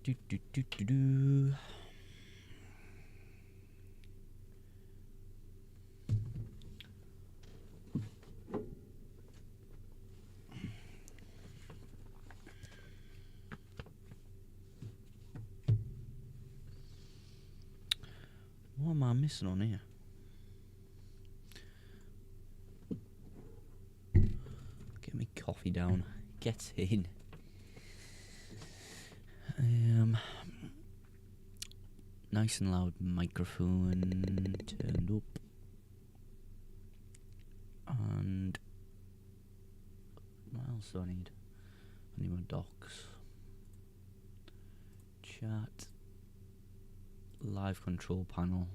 Do, do, do, do, do. What am I missing on here? Get me coffee down. Get in. Nice and loud microphone turned up. And what else do I need? I need my docs. Chat. Live control panel.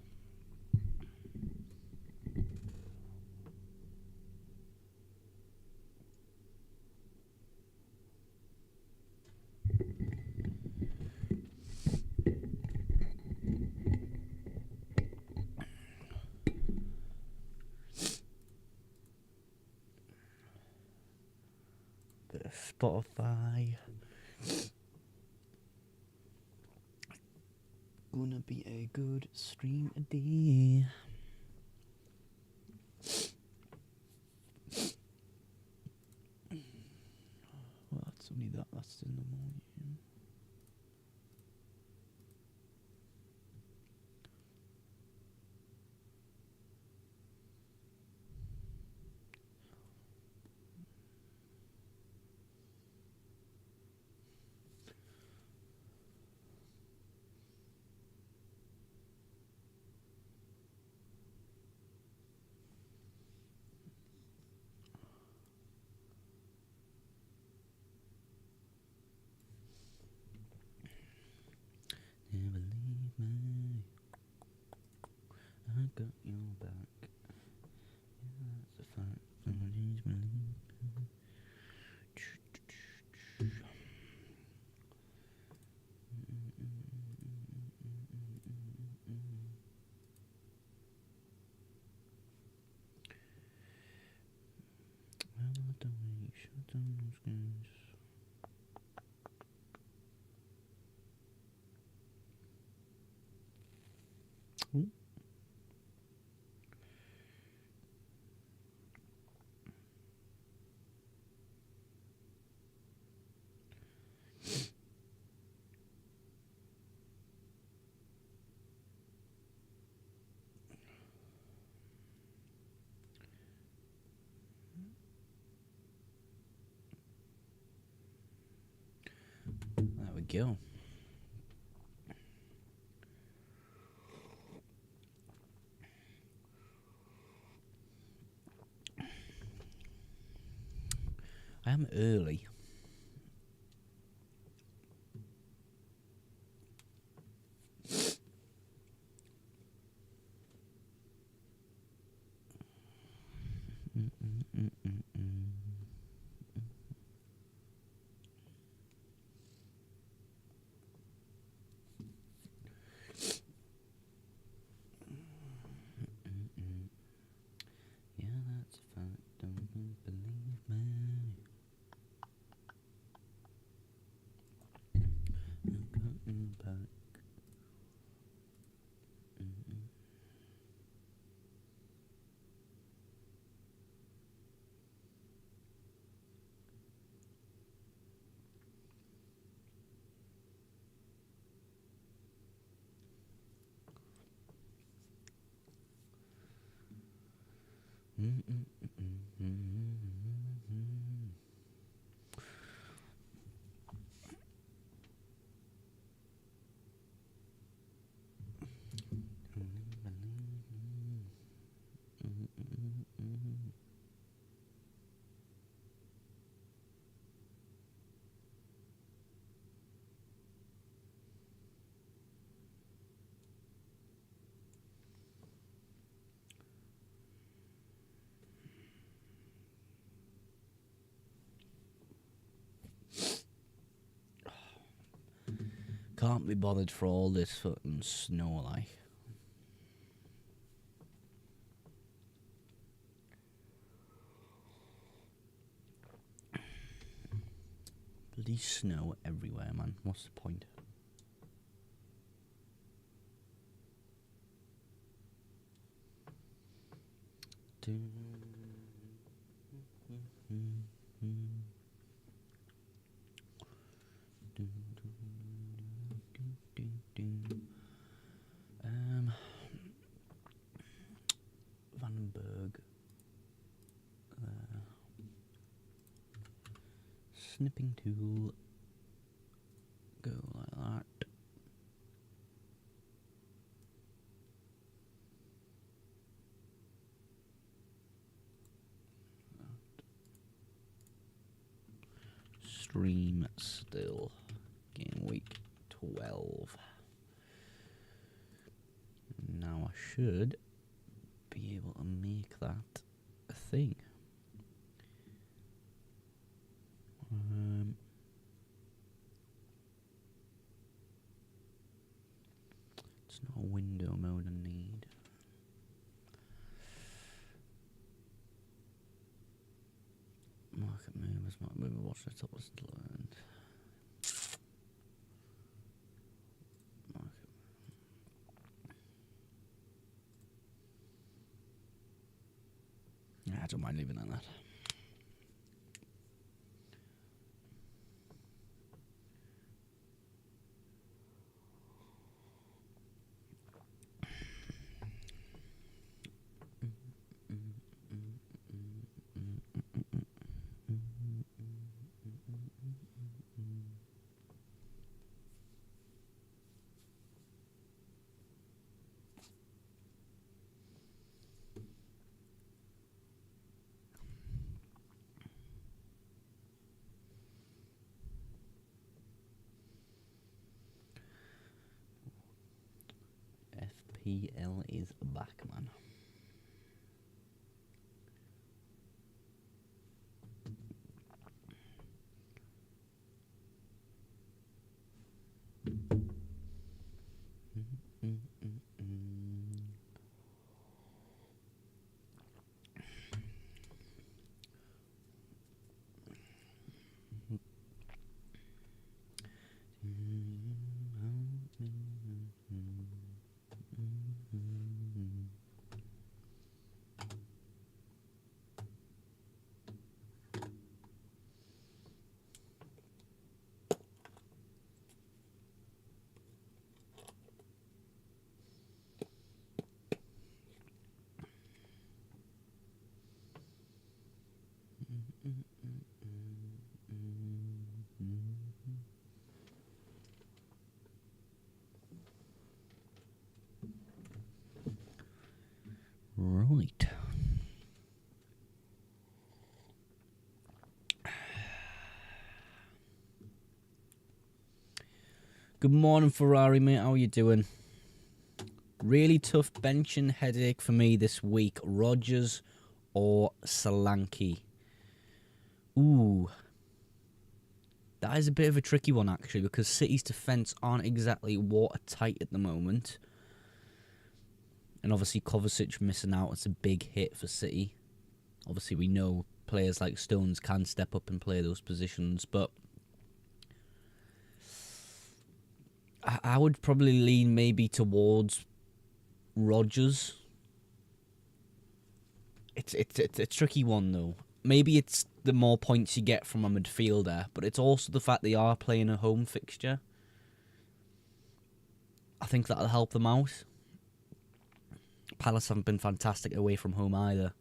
Bit of Spotify. Gonna be a good stream today. Well, that's only that. That's in the morning. Never leave me. I got your back. Yeah, that's a fact. Please believe me. Well, I don't really shut down those games. Ooh. There we go. I am early. Yeah, that's a fact. Don't believe me. I got you back. Can't be bothered for all this fucking snow, like. Bloody snow everywhere, man. What's the point? Vandenberg. Snipping tool. Go like that. Stream still. Game week 12. Now I should be able to make that a thing. It's not a window mode I need. Market movers, market mover, watch the top was learned. Market. Yeah, I don't mind leaving it like that. FPL is back, man. Right. Good morning, Ferrari, mate. How are you doing? Really tough benching headache for me this week. Rodgers or Solanke? Ooh. That is a bit of a tricky one, actually, because City's defence aren't exactly watertight at the moment. And obviously, Kovacic missing out. It's a big hit for City. Obviously, we know players like Stones can step up and play those positions, but I would probably lean maybe towards Rodgers. It's a tricky one, though. Maybe it's the more points you get from a midfielder, but it's also the fact they are playing a home fixture. I think that'll help them out. Palace haven't been fantastic away from home either.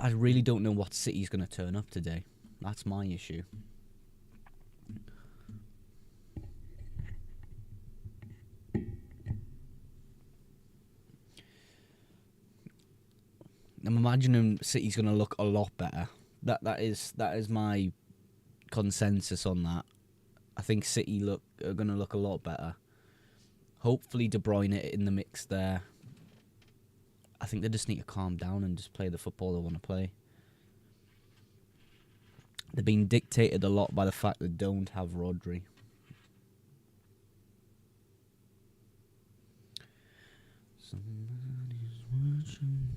I really don't know what City's going to turn up today. That's my issue. I'm imagining City's going to look a lot better. That is my consensus on that. I think City are going to look a lot better. Hopefully De Bruyne in the mix there. I think they just need to calm down and just play the football they want to play. They're being dictated a lot by the fact they don't have Rodri. Somebody's watching.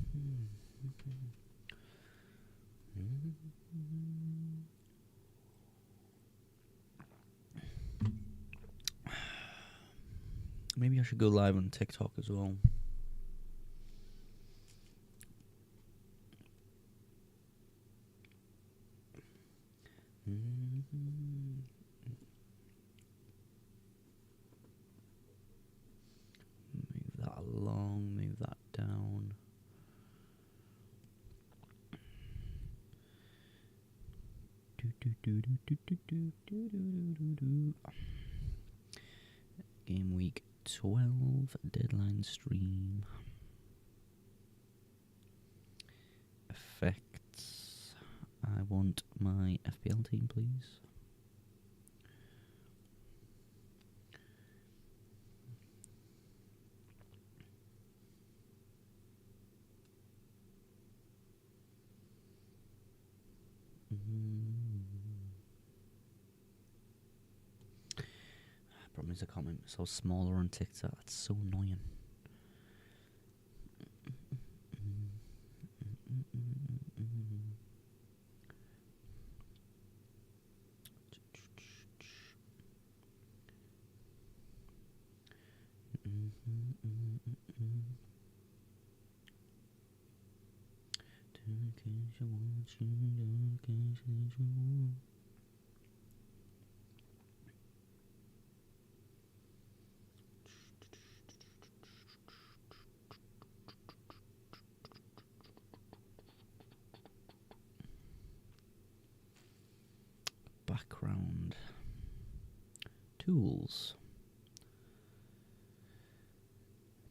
Maybe I should go live on TikTok as well. Move that along, move that down. Game week 12 deadline stream. Effects. I want my FPL team, please. Problem is I can't make myself smaller on TikTok. That's so annoying. Background tools,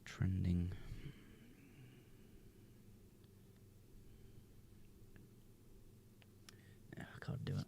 trending. Yeah, I can't do it.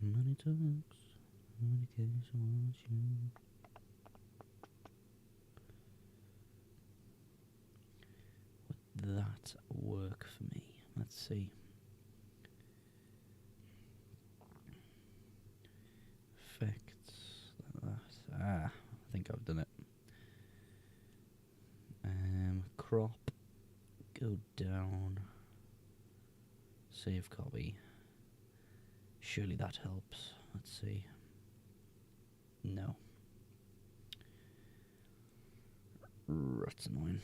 Money talks, money cares about you. Would that work for me? Let's see. Effects, like that. I think I've done it. Crop, go down, save copy. Surely that helps. Let's see. No. That's annoying.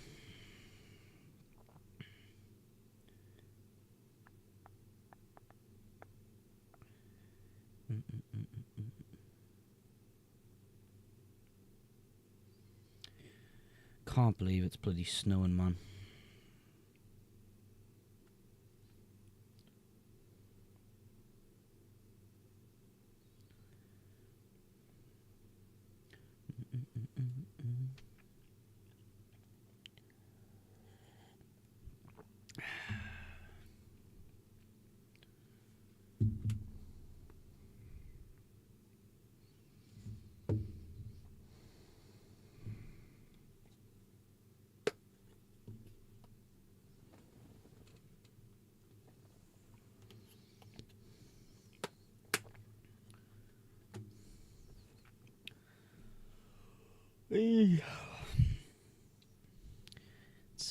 Can't believe it's bloody snowing, man.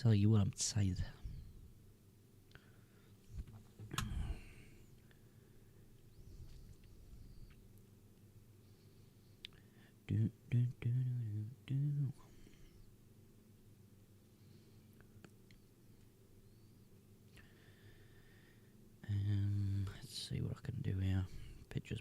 Tell you what, I'm tired. Let's see what I can do here. Pictures.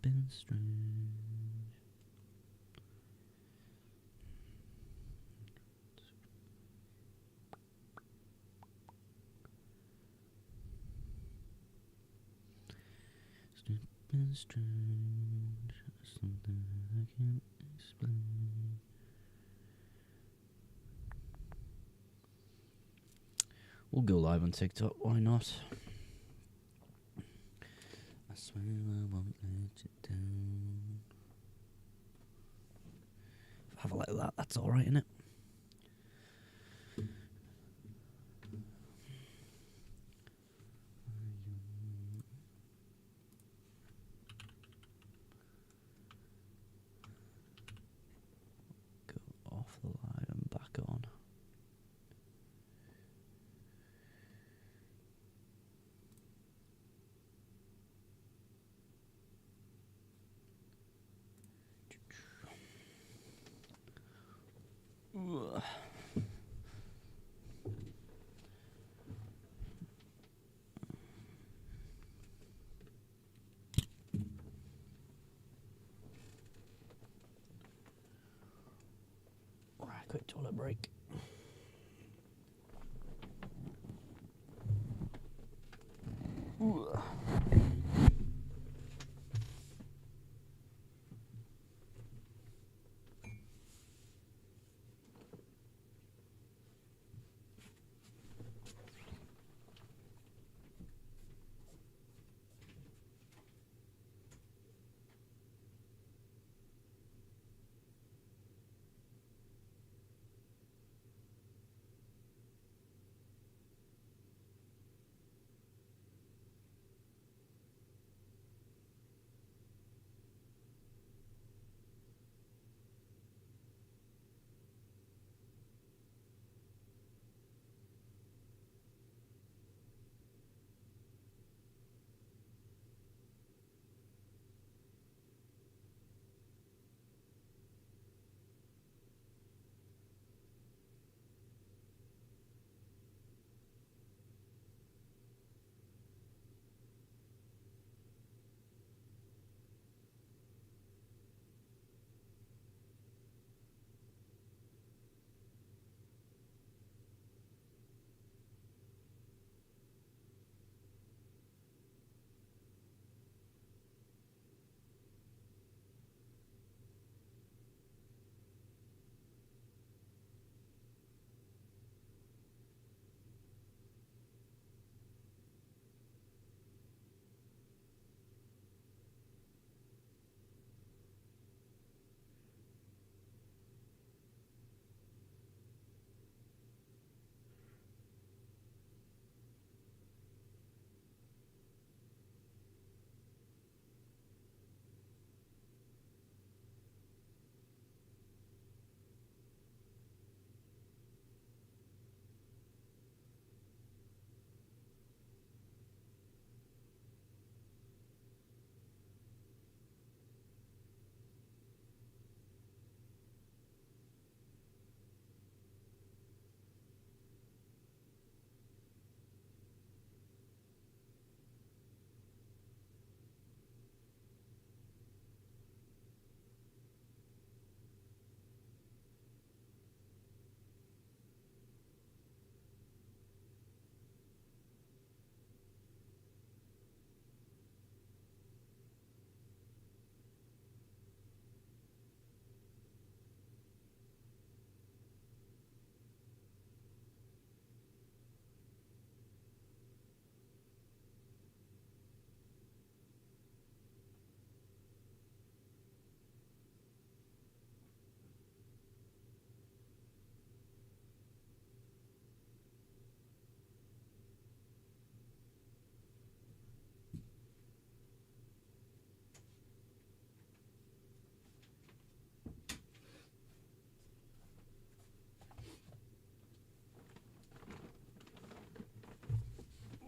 Been strange. Been strange. Something I can't explain. We'll go live on TikTok. Why not? I swear I won't let you down. Have a like that. That's all right, innit? Go off the live and back on. Ugh. Right, quick toilet break. Ugh.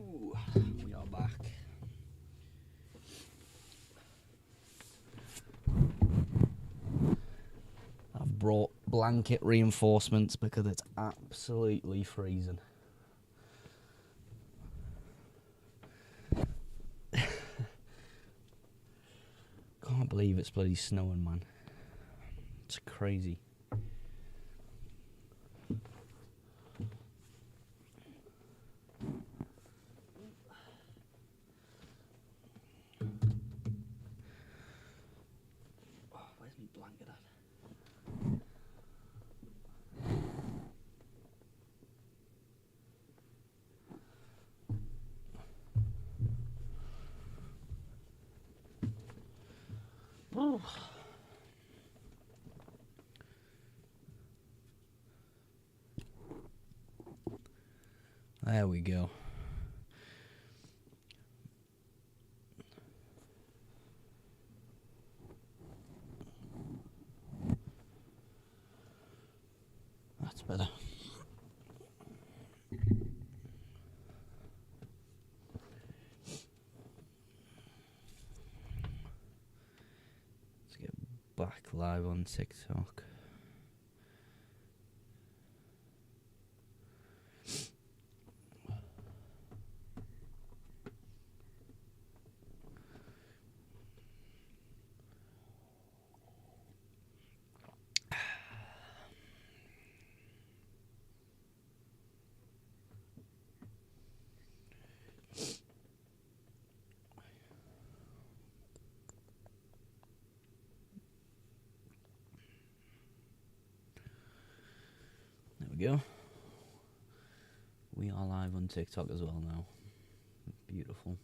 Ooh, we are back. I've brought blanket reinforcements because it's absolutely freezing. believe it's bloody snowing, man. It's crazy. Where's my blanket at? Oh. There we go. That's better. Let's get back live on TikTok. There we go. We are live on TikTok as well now. Beautiful.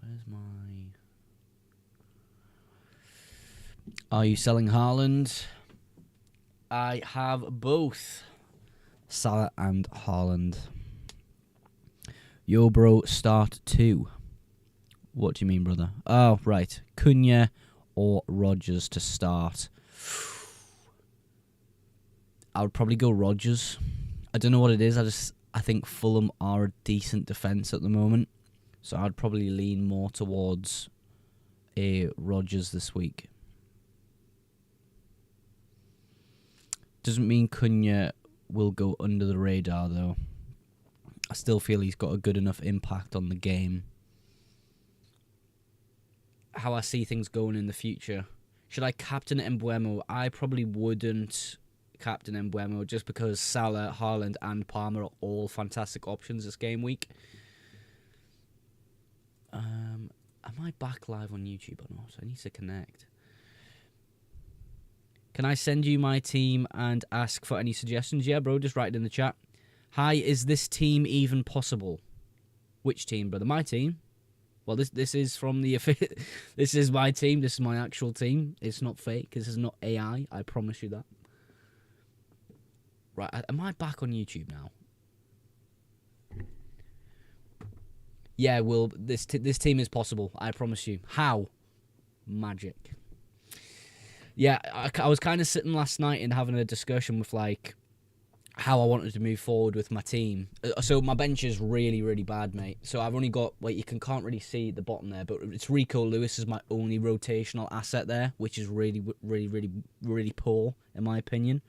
Where's my... Are you selling HAALAND? I have both Salah and HAALAND. Yo, bro, start 2. What do you mean, brother? Oh, right. Cunha or Rodgers to start. I would probably go Rodgers. I don't know what it is. I think Fulham are a decent defence at the moment. So I'd probably lean more towards a Rodgers this week. Doesn't mean Cunha will go under the radar, though. I still feel he's got a good enough impact on the game. How I see things going in the future. Should I captain Mbeumo? I probably wouldn't captain Mbeumo just because Salah, Haaland and Palmer are all fantastic options this game week. Am I back live on YouTube or not? I need to connect. Can I send you my team and ask for any suggestions? Yeah, bro, just write it in the chat. Hi, is this team even possible? Which team, brother? My team? Well, this is from the... This is my team. This is my actual team. It's not fake. This is not AI. I promise you that. Right, am I back on YouTube now? Yeah, well, this team is possible. I promise you. How? Magic. Yeah, I was kind of sitting last night and having a discussion with, like, how I wanted to move forward with my team. So my bench is really, really bad, mate. So I've only got, wait, you can't really see the bottom there, but it's Rico Lewis is my only rotational asset there, which is really, really, really, really poor, in my opinion.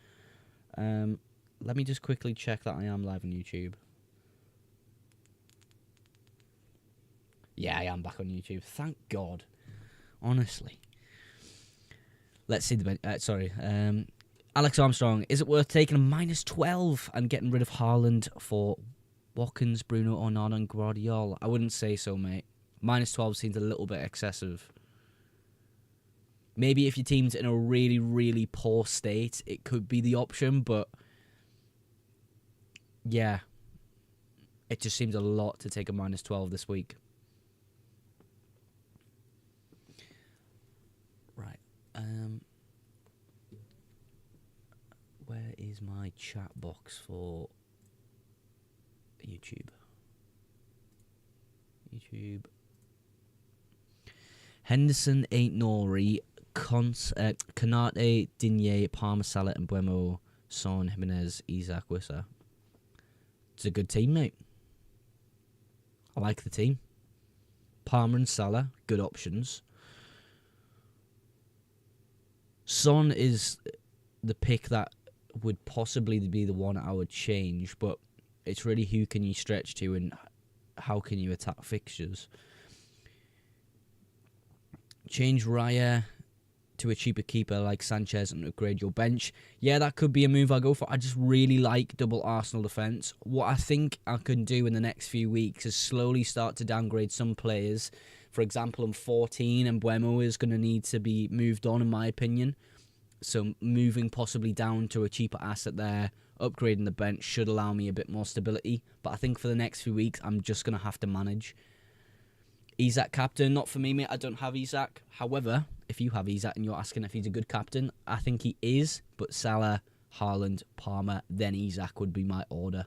Let me just quickly check that I am live on YouTube. Yeah, I am back on YouTube. Thank God. Honestly. Let's see the bench. Alex Armstrong. Is it worth taking a -12 and getting rid of Haaland for Watkins, Bruno, Onana and Guardiola? I wouldn't say so, mate. -12 seems a little bit excessive. Maybe if your team's in a really, really poor state, it could be the option, but yeah, it just seems a lot to take a -12 this week. Right. Where is my chat box for YouTube? Henderson, Ain't Nori, Kanate, Digne, Palmer, Salah, and Buemo, Son, Jimenez, Isaac, Wissa. It's a good team, mate. I like the team. Palmer and Salah, good options. Son is the pick that would possibly be the one I would change, but it's really who can you stretch to and how can you attack fixtures. Change Raya to a cheaper keeper like Sanchez and upgrade your bench. Yeah, that could be a move I go for. I just really like double Arsenal defence. What I think I can do in the next few weeks is slowly start to downgrade some players. For example, I'm 14 and Buemo is going to need to be moved on, in my opinion. So moving possibly down to a cheaper asset there, upgrading the bench should allow me a bit more stability. But I think for the next few weeks, I'm just going to have to manage. Isak captain, not for me, mate. I don't have Isak. However, if you have Isak and you're asking if he's a good captain, I think he is. But Salah, Haaland, Palmer, then Isak would be my order.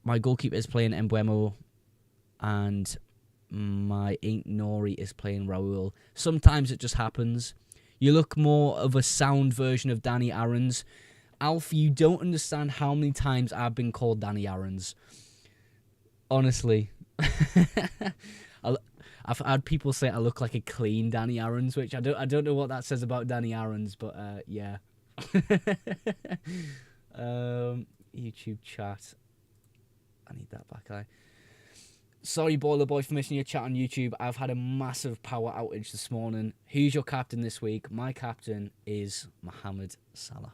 My goalkeeper is playing Mbeumo, and my Ain't Nori is playing Raul. Sometimes it just happens. You look more of a sound version of Danny Aarons. Alf, you don't understand how many times I've been called Danny Aarons. Honestly. I've had people say I look like a clean Danny Aarons, which I don't know what that says about Danny Aarons, but yeah. YouTube chat. I need that back. Sorry, Boiler Boy, for missing your chat on YouTube. I've had a massive power outage this morning. Who's your captain this week? My captain is Mohamed Salah.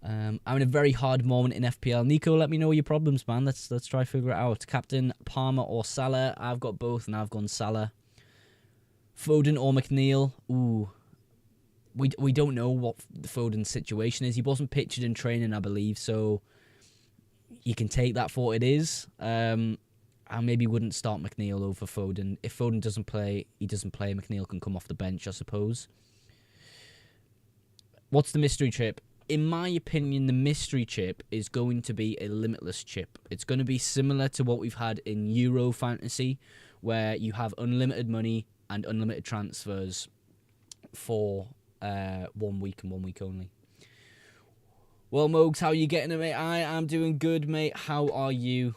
I'm in a very hard moment in FPL. Nico, let me know your problems, man. Let's try to figure it out. Captain Palmer or Salah? I've got both, and I've gone Salah. Foden or McNeil? Ooh, we don't know what Foden's situation is. He wasn't pictured in training, I believe, so you can take that for what it is. I maybe wouldn't start McNeil over Foden. If Foden doesn't play, he doesn't play. McNeil can come off the bench, I suppose. What's the mystery chip? In my opinion, the mystery chip is going to be a limitless chip. It's going to be similar to what we've had in Euro Fantasy, where you have unlimited money and unlimited transfers for 1 week and 1 week only. Well, Mogs, how are you getting it, mate? I am doing good, mate. How are you?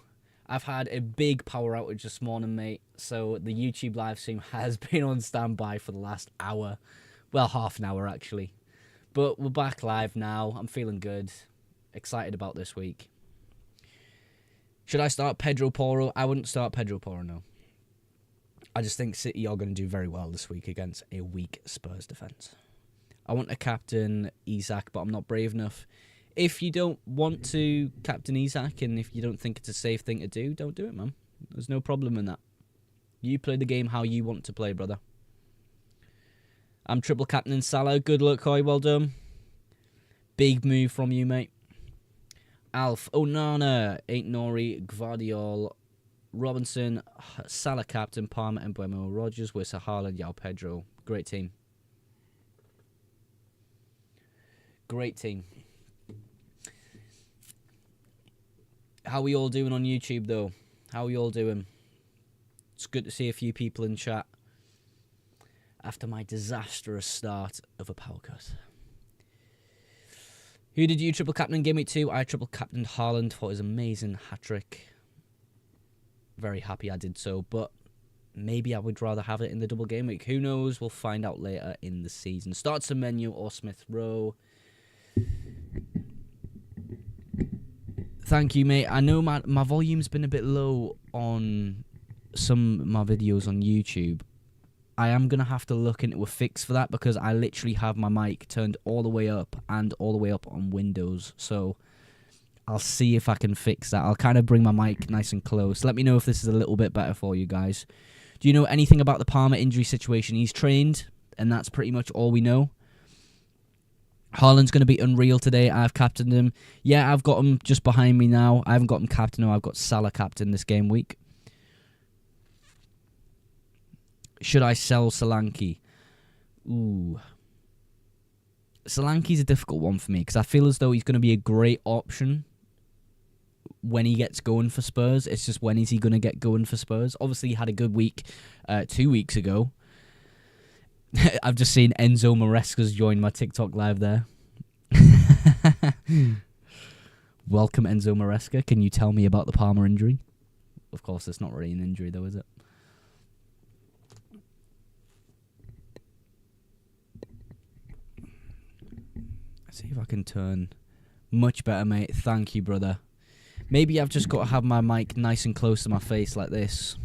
I've had a big power outage this morning, mate. So the YouTube live stream has been on standby for the last hour. Well, half an hour, actually. But we're back live now. I'm feeling good. Excited about this week. Should I start Pedro Porro? I wouldn't start Pedro Porro, no. I just think City are going to do very well this week against a weak Spurs defence. I want to captain Isak, but I'm not brave enough. If you don't want to captain Isak, and if you don't think it's a safe thing to do, don't do it, man. There's no problem in that. You play the game how you want to play, brother. I'm triple captain Salah. Good luck, Koi. Well done. Big move from you, mate. Alf, Onana, Ain't Nori, Gvardiol, Robinson, Salah captain, Palmer, and Mbeumo, Rodgers, Wissa, Haaland, Yao Pedro. Great team. Great team. How are we all doing on YouTube, though? How are we all doing? It's good to see a few people in chat after my disastrous start of a power cut. Who did you triple captain in Gameweek 2? I triple captained Haaland for his amazing hat-trick. Very happy I did so, but maybe I would rather have it in the double game week. Who knows? We'll find out later in the season. Start some menu or Smith Rowe. Thank you, mate. I know my volume's been a bit low on some of my videos on YouTube. I am going to have to look into a fix for that because I literally have my mic turned all the way up and all the way up on Windows. So I'll see if I can fix that. I'll kind of bring my mic nice and close. Let me know if this is a little bit better for you guys. Do you know anything about the Palmer injury situation? He's trained, and that's pretty much all we know. Haaland's going to be unreal today. I've captained him. Yeah, I've got him just behind me now. I haven't got him captain. No, I've got Salah captain this game week. Should I sell Solanke? Ooh. Solanke's a difficult one for me because I feel as though he's going to be a great option when he gets going for Spurs. It's just when is he going to get going for Spurs? Obviously, he had a good week 2 weeks ago. I've just seen Enzo Maresca's join my TikTok live there. Welcome, Enzo Maresca. Can you tell me about the Palmer injury? Of course, it's not really an injury, though, is it? Let's see if I can turn much better, mate. Thank you, brother. Maybe I've just got to have my mic nice and close to my face like this.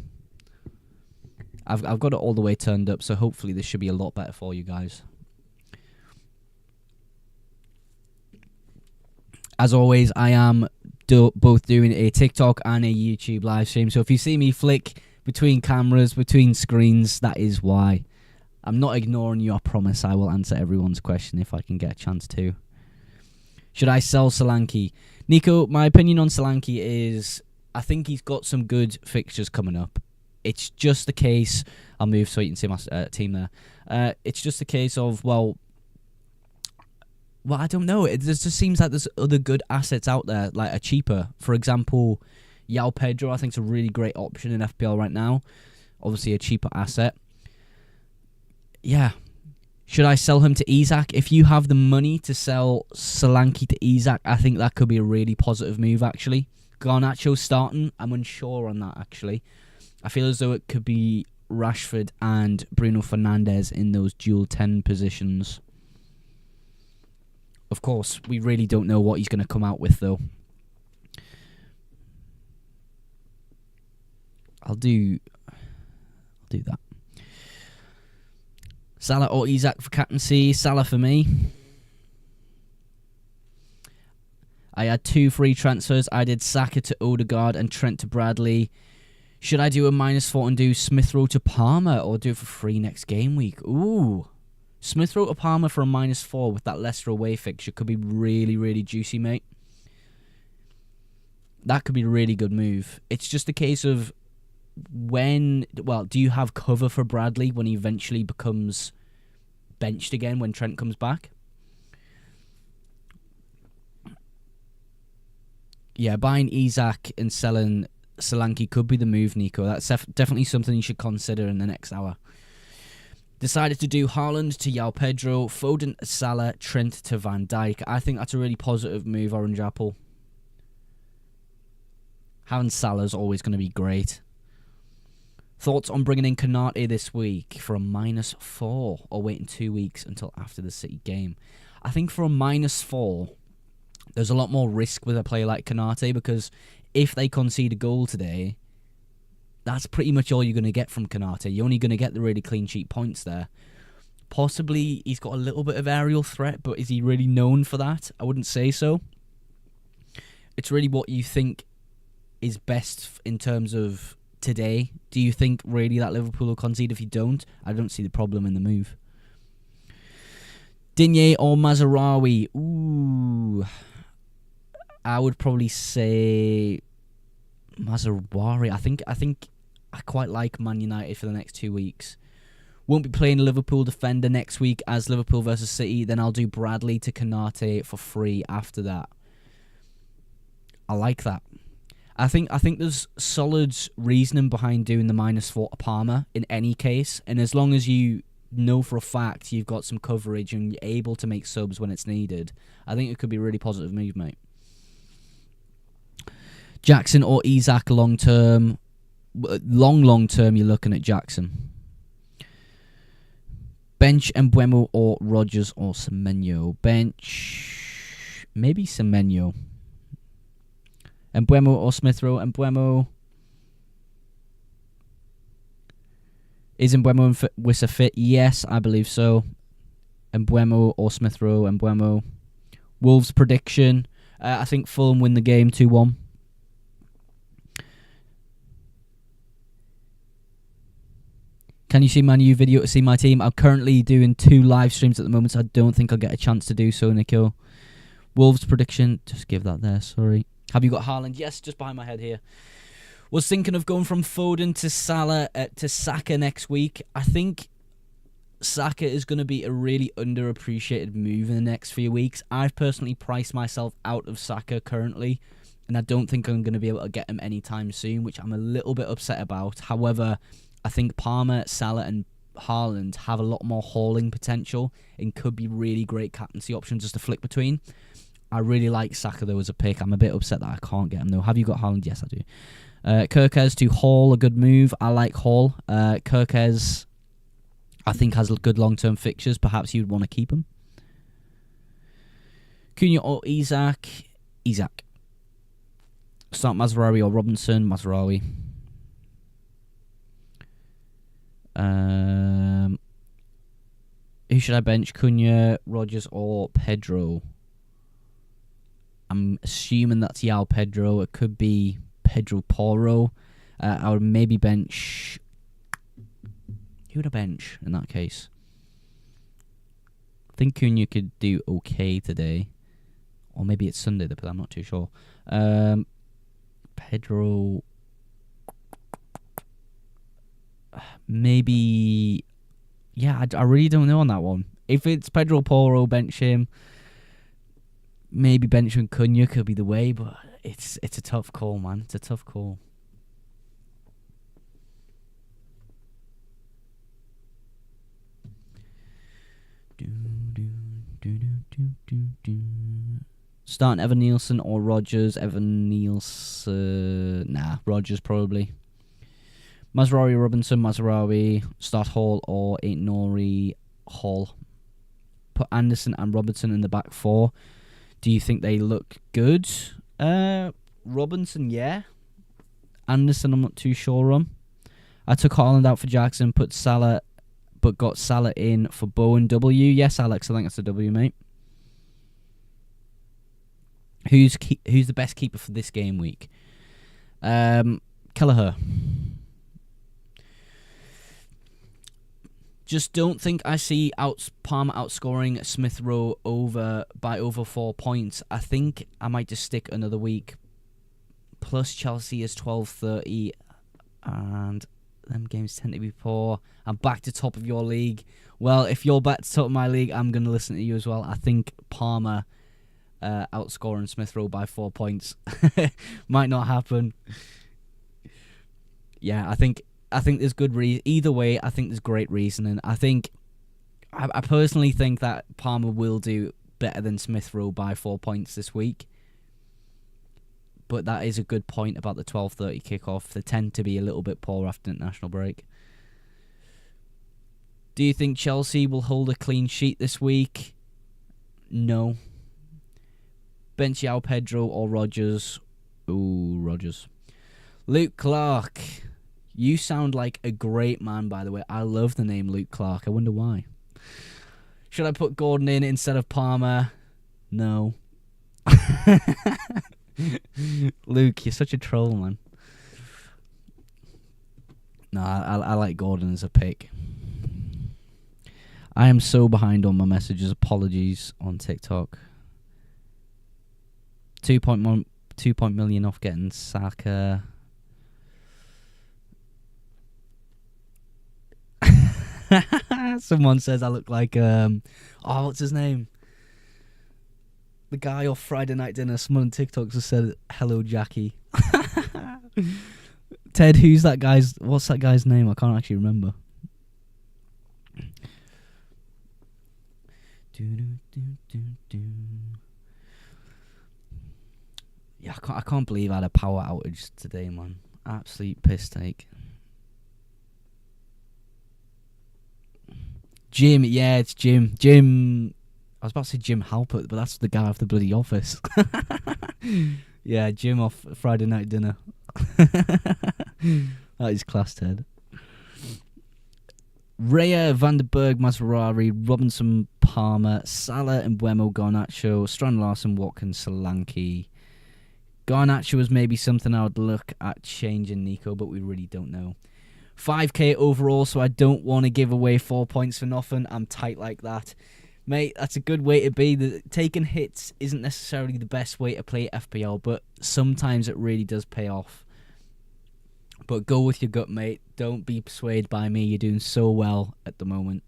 I've got it all the way turned up, so hopefully this should be a lot better for you guys. As always, I am both doing a TikTok and a YouTube live stream, so if you see me flick between cameras, between screens, that is why. I'm not ignoring you, I promise. I will answer everyone's question if I can get a chance to. Should I sell Solanke? Nico, my opinion on Solanke is I think he's got some good fixtures coming up. It's just a case... I'll move so you can see my team there. It's just a case of, well, I don't know. It just seems like there's other good assets out there, like are cheaper. For example, João Pedro, I think, is a really great option in FPL right now. Obviously, a cheaper asset. Yeah. Should I sell him to Isak? If you have the money to sell Solanke to Isak, I think that could be a really positive move, actually. Garnacho starting, I'm unsure on that, actually. I feel as though it could be Rashford and Bruno Fernandes in those dual 10 positions. Of course, we really don't know what he's going to come out with, though. I'll do that. Salah or Isak for captaincy. Salah for me. I had 2 free transfers. I did Saka to Odegaard and Trent to Bradley. Should I do a -4 and do Smith Rowe to Palmer or do it for free next game week? Ooh. Smith Rowe to Palmer for a -4 with that Leicester away fixture could be really, really juicy, mate. That could be a really good move. It's just a case of do you have cover for Bradley when he eventually becomes benched again when Trent comes back? Yeah, buying Isak and selling Solanke could be the move, Nico. That's definitely something you should consider in the next hour. Decided to do Haaland to João Pedro, Foden to Salah, Trent to Van Dijk. I think that's a really positive move, Orange Apple. Having Salah's always going to be great. Thoughts on bringing in Konate this week for a -4 or waiting 2 weeks until after the City game? I think for a -4, there's a lot more risk with a player like Konate because if they concede a goal today, that's pretty much all you're going to get from Konate. You're only going to get the really clean sheet points there. Possibly he's got a little bit of aerial threat, but is he really known for that? I wouldn't say so. It's really what you think is best in terms of today. Do you think really that Liverpool will concede? If you don't, I don't see the problem in the move. Digne or Mazraoui? Ooh, I would probably say Mazraoui. I think I quite like Man United for the next 2 weeks. Won't be playing a Liverpool defender next week as Liverpool versus City. Then I'll do Bradley to Konate for free after that. I like that. I think there's solid reasoning behind doing the -4 to Palmer in any case, and as long as you know for a fact you've got some coverage and you're able to make subs when it's needed, I think it could be a really positive move, mate. Jackson or Isak long term? Long term, you're looking at Jackson. Bench Mbeumo or Rodgers or Semenyo? Bench, maybe Semenyo. Mbeumo or Smith Rowe? Mbeumo. Is Mbeumo and Wissa fit? Yes, I believe so. Mbeumo or Smith Rowe? Mbeumo. Wolves prediction. I think Fulham win the game 2-1. Can you see my new video to see my team? I'm currently doing 2 live streams at the moment, so I don't think I'll get a chance to do so, Nico. Wolves prediction. Just give that there, sorry. Have you got Haaland? Yes, just behind my head here. Was thinking of going from Foden to Salah to Saka next week. I think Saka is going to be a really underappreciated move in the next few weeks. I've personally priced myself out of Saka currently, and I don't think I'm going to be able to get him anytime soon, which I'm a little bit upset about. However, I think Palmer, Salah and Haaland have a lot more hauling potential and could be really great captaincy options just to flick between. I really like Saka though as a pick. I'm a bit upset that I can't get him though. Have you got Haaland? Yes, I do. Kirkez to Hall, a good move. I like Hall. Kirkez, I think, has good long-term fixtures. Perhaps you'd want to keep him. Cunha or Isak? Isak. Start Mazraoui or Robinson? Mazraoui. Who should I bench? Cunha, Rodgers or Pedro? I'm assuming that's Yao Pedro. It could be Pedro Porro. I would maybe bench... Who would I bench in that case? I think Cunha could do okay today. Or maybe it's Sunday, but I'm not too sure. Pedro... Maybe... Yeah, I really don't know on that one. If it's Pedro Porro, bench him. Maybe bench him. Cunha could be the way, but it's a tough call, man. It's a tough call. Starting Evan Nielsen or Rodgers? Evan Nielsen... Nah, Rodgers probably. Mazraoui, Robinson, Mazraoui. Start Hall or Ain't Nori Hall. Put Anderson and Robinson in the back 4. Do you think they look good? Robinson, yeah. Anderson, I'm not too sure on. I took Haaland out for Jackson, put Salah, but got Salah in for Bowen. W. Yes, Alex, I think that's a W, mate. Who's the best keeper for this game week? Kelleher. Just don't think I see Palmer outscoring Smith Rowe by over 4 points. I think I might just stick another week. Plus Chelsea is 12:30, and them games tend to be poor. I'm back to top of your league. Well, if you're back to top of my league, I'm going to listen to you as well. I think Palmer outscoring Smith Rowe by 4 points might not happen. Yeah, I think there's good reason. Either way, I think there's great reasoning. I personally think that Palmer will do better than Smith Rowe by 4 points this week. But that is a good point about the 12:30 kickoff. They tend to be a little bit poor after international break. Do you think Chelsea will hold a clean sheet this week? No. Bench Yao Pedro or Rodgers? Ooh, Rodgers. Luke Clark. You sound like a great man, by the way. I love the name Luke Clark. I wonder why. Should I put Gordon in instead of Palmer? No. Luke, you're such a troll, man. No, I like Gordon as a pick. I am so behind on my messages. Apologies on TikTok. 2 million off getting Saka. Someone says I look like what's his name? The guy off Friday Night Dinner. Someone on TikTok just said hello Jackie. Ted, what's that guy's name? I can't actually remember. Yeah, I can't believe I had a power outage today, man. Absolute piss take. Jim, yeah, it's Jim. Jim, I was about to say Jim Halpert, but that's the guy off the bloody Office. Yeah, Jim off Friday Night Dinner. That is class, Ted. Raya, Van der Berg, Mazraoui, Robinson, Palmer, Salah, and Mbeumo, Garnacho, Strand Larson, Watkins, Solanke. Garnacho was maybe something I would look at changing, Nico, but we really don't know. 5k overall, so I don't want to give away 4 points for nothing. I'm tight like that. Mate, that's a good way to be. Taking hits isn't necessarily the best way to play FPL, but sometimes it really does pay off. But go with your gut, mate. Don't be persuaded by me. You're doing so well at the moment.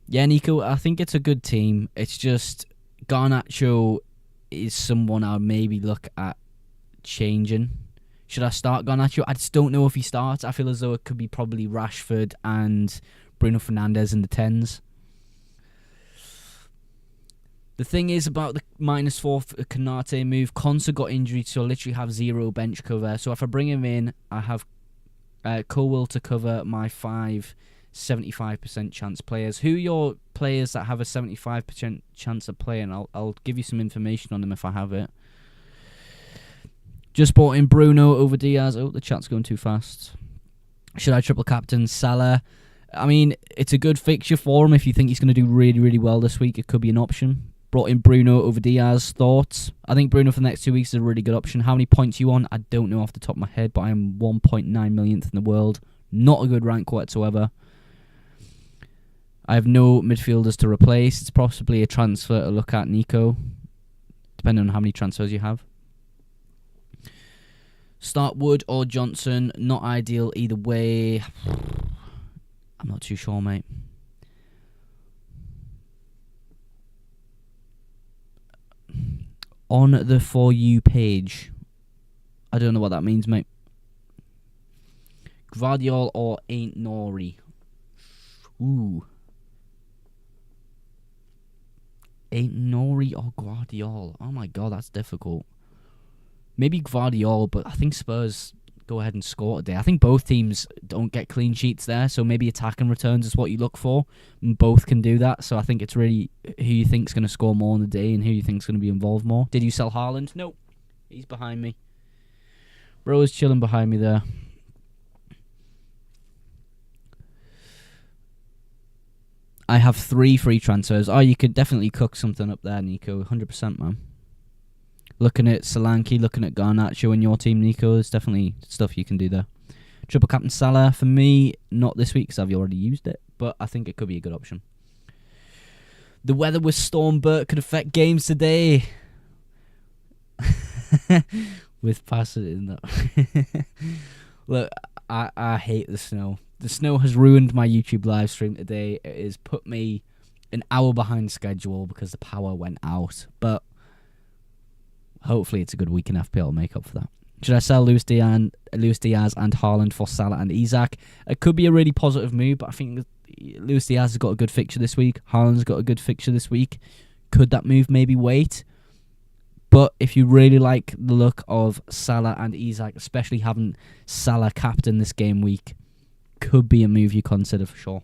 Yeah, Nico, I think it's a good team. It's just Garnacho is someone I'll maybe look at changing. Should I start Garnacho? I just don't know if he starts. I feel as though it could be probably Rashford and Bruno Fernandes in the 10s. The thing is about the -4 Kanate move, Konsa got injured, so I literally have 0 bench cover. So if I bring him in, I have Colwill to cover my 5 75% chance players. Who are your players that have a 75% chance of playing? I'll give you some information on them if I have it. Just bought in Bruno over Diaz. Oh, the chat's going too fast. Should I triple captain Salah? I mean, it's a good fixture for him. If you think he's going to do really, really well this week, it could be an option. Brought in Bruno over Diaz. Thoughts? I think Bruno for the next 2 weeks is a really good option. How many points you on? I don't know off the top of my head, but I am 1.9 millionth in the world. Not a good rank whatsoever. I have no midfielders to replace. It's possibly a transfer to look at, Nico, depending on how many transfers you have. Start Wood or Johnson. Not ideal either way. I'm not too sure, mate. On the For You page. I don't know what that means, mate. Gvardiol or Ain't Nori. Ooh. Ain't Nori or Gvardiol. Oh my god, that's difficult. Maybe Gvardiol, but I think Spurs go ahead and score today. I think both teams don't get clean sheets there, so maybe attack and returns is what you look for. And both can do that, so I think it's really who you think's going to score more on the day and who you think's going to be involved more. Did you sell Haaland? No. He's behind me. Bro is chilling behind me there. I have 3 free transfers. Oh, you could definitely cook something up there, Nico. 100%, man. Looking at Solanke, looking at Garnacho in your team, Nico, there's definitely stuff you can do there. Triple captain Salah, for me, not this week because I've already used it, but I think it could be a good option. The weather with Storm Burt could affect games today. With passing in that. Look, I hate the snow. The snow has ruined my YouTube live stream today. It has put me an hour behind schedule because the power went out, but hopefully it's a good week in FPL to make up for that. Should I sell Luis Diaz and Haaland for Salah and Isak? It could be a really positive move, but I think Luis Diaz has got a good fixture this week. Haaland's got a good fixture this week. Could that move maybe wait? But if you really like the look of Salah and Isak, especially having Salah captain this game week, could be a move you consider for sure.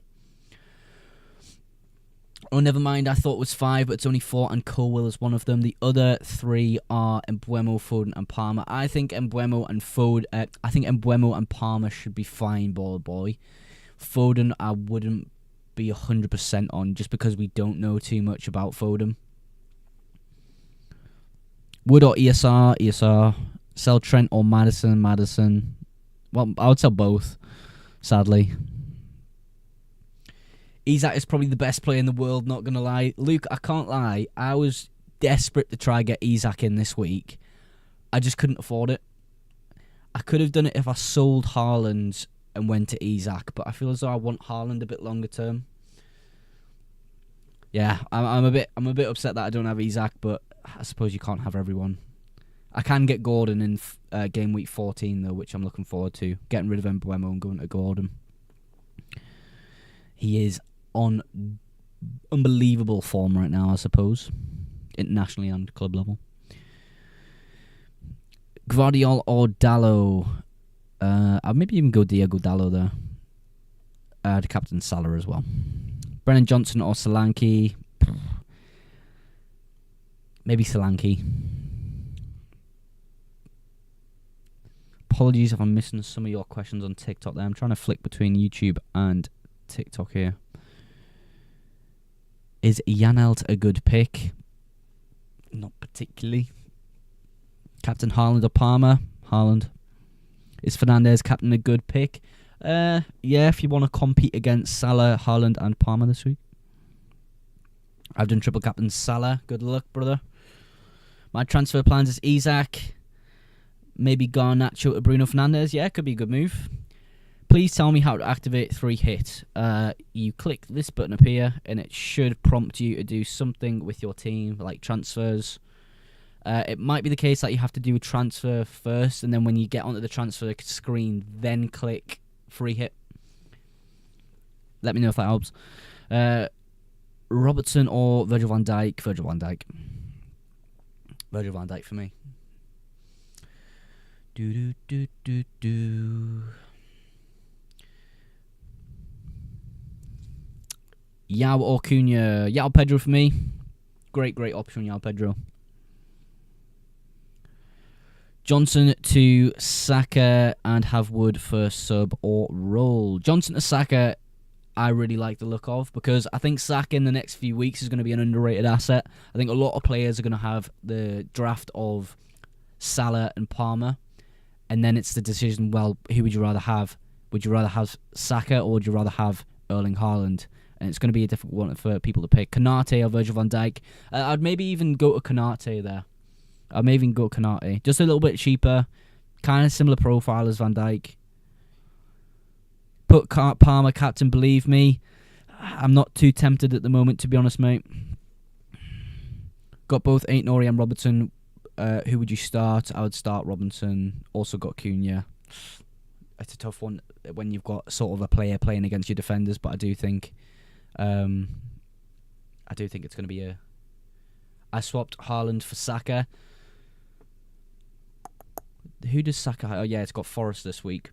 Oh, never mind. I thought it was 5, but it's only 4, and Colwill is one of them. The other 3 are Mbeumo, Foden, and Palmer. I think Mbeumo and Palmer should be fine, ball boy. Foden, I wouldn't be 100% on, just because we don't know too much about Foden. Wood or ESR. Sell Trent or Madison. Well, I would sell both, sadly. Isak is probably the best player in the world, not going to lie. Luke, I can't lie. I was desperate to try and get Isak in this week. I just couldn't afford it. I could have done it if I sold Haaland and went to Isak, but I feel as though I want Haaland a bit longer term. Yeah, I'm a bit upset that I don't have Isak, but I suppose you can't have everyone. I can get Gordon in game week 14 though, which I'm looking forward to. Getting rid of Mbeumo and going to Gordon. He is on unbelievable form right now, I suppose, internationally and club level. Gvardiol or Dalot? I'll maybe even go Diego Dalot there. The captain Salah as well. Brennan Johnson or Solanke? Maybe Solanke. Apologies if I'm missing some of your questions on TikTok there. I'm trying to flick between YouTube and TikTok here. Is Janelt a good pick? Not particularly. Captain Haaland or Palmer? Haaland. Is Fernandes captain a good pick? Yeah, if you want to compete against Salah, Haaland and Palmer this week. I've done triple captain Salah. Good luck, brother. My transfer plans is Isak. Maybe Garnacho to Bruno Fernandes. Yeah, could be a good move. Please tell me how to activate 3 hit. You click this button up here, and it should prompt you to do something with your team, like transfers. It might be the case that you have to do a transfer first, and then when you get onto the transfer screen, then click 3 hit. Let me know if that helps. Robertson or Virgil van Dijk? Virgil van Dijk. Virgil van Dijk for me. Yao or Cunha? Yao Pedro for me. Great option, Yao Pedro. Johnson to Saka and have Wood for sub or roll. Johnson to Saka, I really like the look of, because I think Saka in the next few weeks is going to be an underrated asset. I think a lot of players are going to have the draft of Salah and Palmer, and then it's the decision, well, who would you rather have? Would you rather have Saka or would you rather have Erling Haaland? And it's going to be a difficult one for people to pick. Konate or Virgil van Dijk? I'd maybe even go to Konate there. I'd maybe even go Konate. Just a little bit cheaper. Kind of similar profile as Van Dijk. Put Palmer captain, believe me. I'm not too tempted at the moment, to be honest, mate. Got both Aït-Nouri and Robertson. Who would you start? I would start Robinson. Also got Cunha. It's a tough one when you've got sort of a player playing against your defenders, but I do think it's going to be a... I swapped Haaland for Saka. Who does Saka have? Oh, yeah, it's got Forest this week.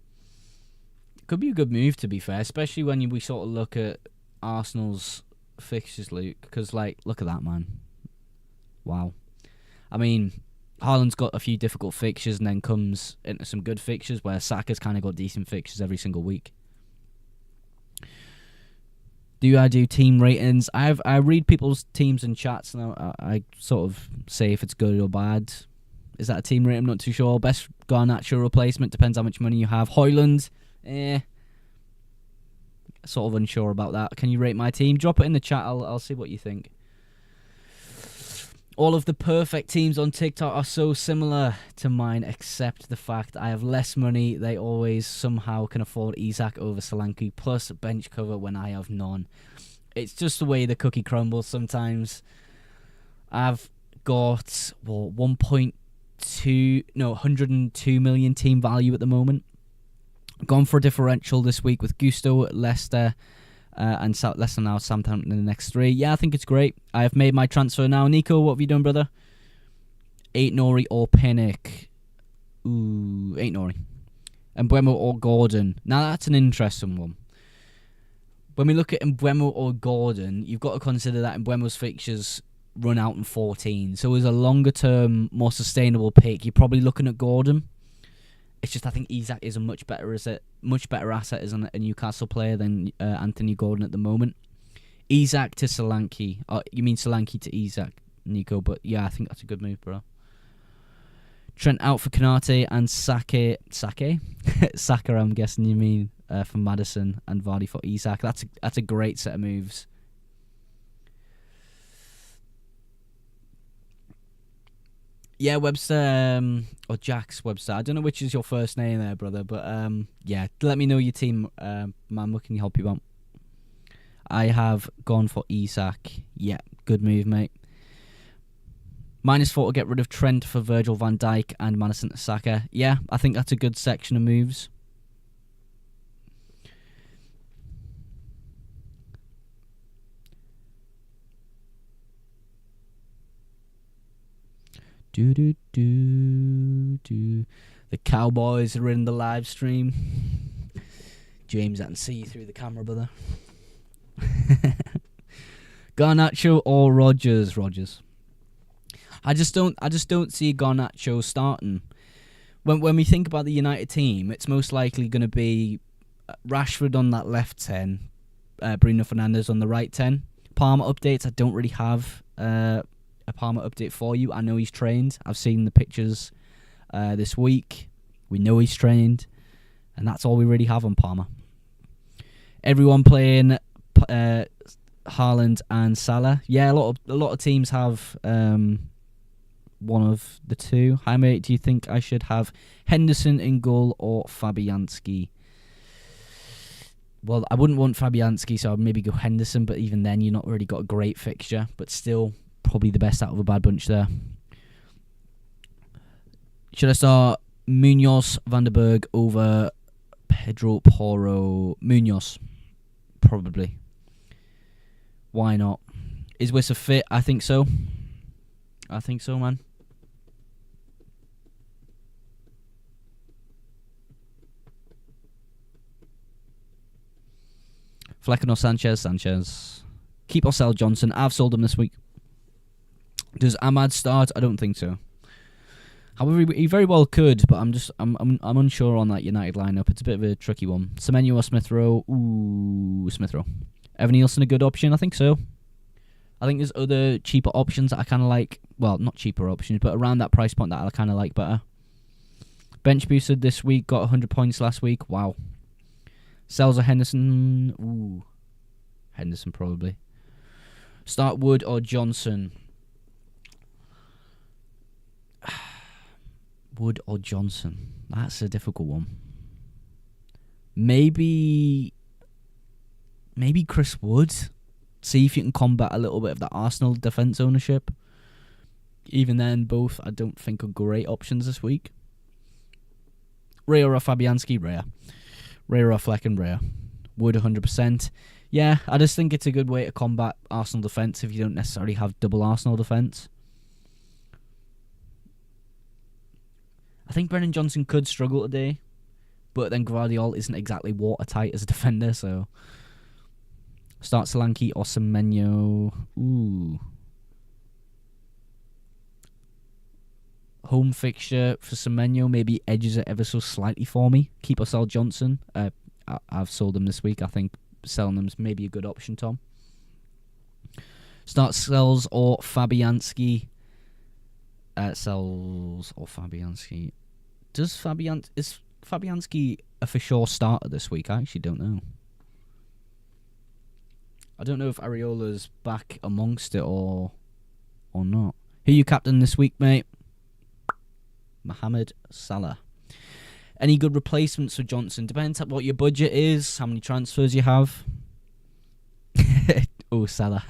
Could be a good move, to be fair, especially when we sort of look at Arsenal's fixtures, Luke, because, like, look at that, man. Wow. I mean, Haaland's got a few difficult fixtures and then comes into some good fixtures, where Saka's kind of got decent fixtures every single week. Do I do team ratings? I read people's teams and chats, and I sort of say if it's good or bad. Is that a team rating? I'm not too sure. Best Garnacho replacement, depends how much money you have. Højlund, sort of unsure about that. Can you rate my team? Drop it in the chat. I'll see what you think. All of the perfect teams on TikTok are so similar to mine, except the fact I have less money. They always somehow can afford Isak over Solanke, plus bench cover when I have none. It's just the way the cookie crumbles sometimes. I've got 102 million team value at the moment. Gone for a differential this week with Gusto, Leicester, and Leicester now, Southampton in the next 3. Yeah, I think it's great. I have made my transfer now. Nico, what have you done, brother? Aït-Nouri or Pinnock? Ooh, Aït-Nouri. Mbeumo or Gordon? Now, that's an interesting one. When we look at Mbeumo or Gordon, you've got to consider that Mbeumo's fixtures run out in 14. So as a longer-term, more sustainable pick, you're probably looking at Gordon. It's just I think Isak is a much better asset as a Newcastle player than Anthony Gordon at the moment. Isak to Solanke. You mean Solanke to Isak, Nico? But yeah, I think that's a good move, bro. Trent out for Konate and Saka. Saka, I'm guessing you mean for Maddison, and Vardy for Isak. That's a great set of moves. Yeah, Webster, or Jax Webster. I don't know which is your first name there, brother, but yeah, let me know your team, man. What can you help you out? I have gone for Isak. Yeah, good move, mate. -4 to get rid of Trent for Virgil van Dijk and Maddison to Saka. Yeah, I think that's a good section of moves. The Cowboys are in the live stream. James, I can see you through the camera, brother. Garnacho or Rodgers? Rodgers. I just don't see Garnacho starting. When we think about the United team, it's most likely going to be Rashford on that left 10, Bruno Fernandes on the right 10. Palmer updates, I don't really have a Palmer update for you. I know he's trained. I've seen the pictures this week. We know he's trained. And that's all we really have on Palmer. Everyone playing Haaland and Salah. Yeah, a lot of teams have one of the two. Hi mate, do you think I should have Henderson in goal or Fabianski? Well, I wouldn't want Fabianski, so I'd maybe go Henderson, but even then you've not really got a great fixture, but still probably the best out of a bad bunch there. Should I start Munoz, Van der Berg over Pedro Porro? Munoz, probably. Why not? Is Wissa fit? I think so. I think so, man. Flecken or Sanchez? Sanchez. Keep or sell Johnson. I've sold him this week. Does Ahmad start? I don't think so. However, he very well could, but I'm unsure on that United lineup. It's a bit of a tricky one. Semenyo or Smith Rowe? Ooh, Smith Rowe. Evan Nielsen a good option? I think so. I think there's other cheaper options that I kind of like. Well, not cheaper options, but around that price point that I kind of like better. Bench boosted this week. Got 100 points last week. Wow. Sells or Henderson? Ooh. Henderson probably. Start Wood or Johnson? Wood or Johnson? That's a difficult one. Maybe Chris Wood. See if you can combat a little bit of that Arsenal defence ownership. Even then, both I don't think are great options this week. Raya or Fabianski? Raya. Raya or Flecken? Raya. Wood 100%. Yeah, I just think it's a good way to combat Arsenal defence if you don't necessarily have double Arsenal defence. I think Brennan Johnson could struggle today, but then Gvardiol isn't exactly watertight as a defender, so... Start Solanke or Semenyo. Ooh. Home fixture for Semenyo maybe edges it ever so slightly for me. Keep or sell Johnson. I've sold him this week. I think selling him's maybe a good option, Tom. Start Sells or Fabianski. Sells or Fabianski. Is Fabianski a for sure starter this week? I actually don't know. I don't know if Areola's back amongst it or not. Who you captain this week, mate? Mohamed Salah. Any good replacements for Johnson? Depends on what your budget is, how many transfers you have. Oh, Salah.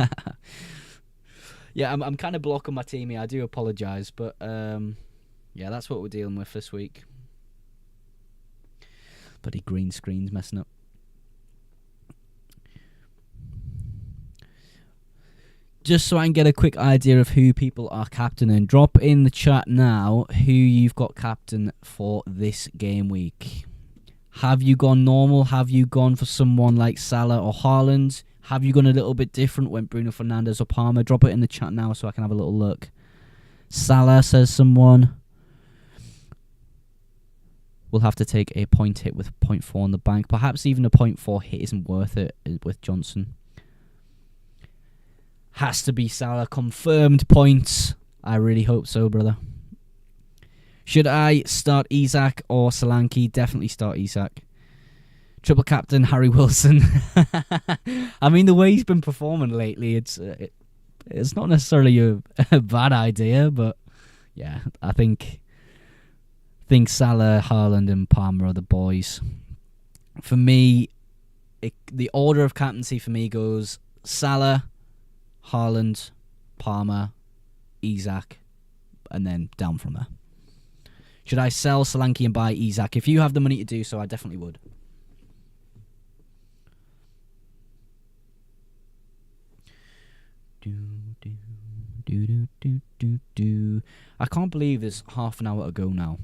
Yeah, I'm kind of blocking my team here. I do apologise, but yeah, that's what we're dealing with this week. Bloody green screen's messing up. Just so I can get a quick idea of who people are captaining, drop in the chat now who you've got captain for this game week. Have you gone normal? Have you gone for someone like Salah or Haaland? Have you gone a little bit different, went Bruno Fernandes or Palmer? Drop it in the chat now so I can have a little look. Salah, says someone. We'll have to take a point hit with 0.4 on the bank. Perhaps even a 0.4 hit isn't worth it with Johnson. Has to be Salah. Confirmed points. I really hope so, brother. Should I start Isak or Solanke? Definitely start Isak. Triple captain Harry Wilson. I mean, the way he's been performing lately, it's not necessarily a bad idea, but yeah, I think Salah, Haaland, and Palmer are the boys. For me, the order of captaincy for me goes Salah, Haaland, Palmer, Isak, and then down from there. Should I sell Solanke and buy Isak? If you have the money to do so, I definitely would. I can't believe it's half an hour ago now.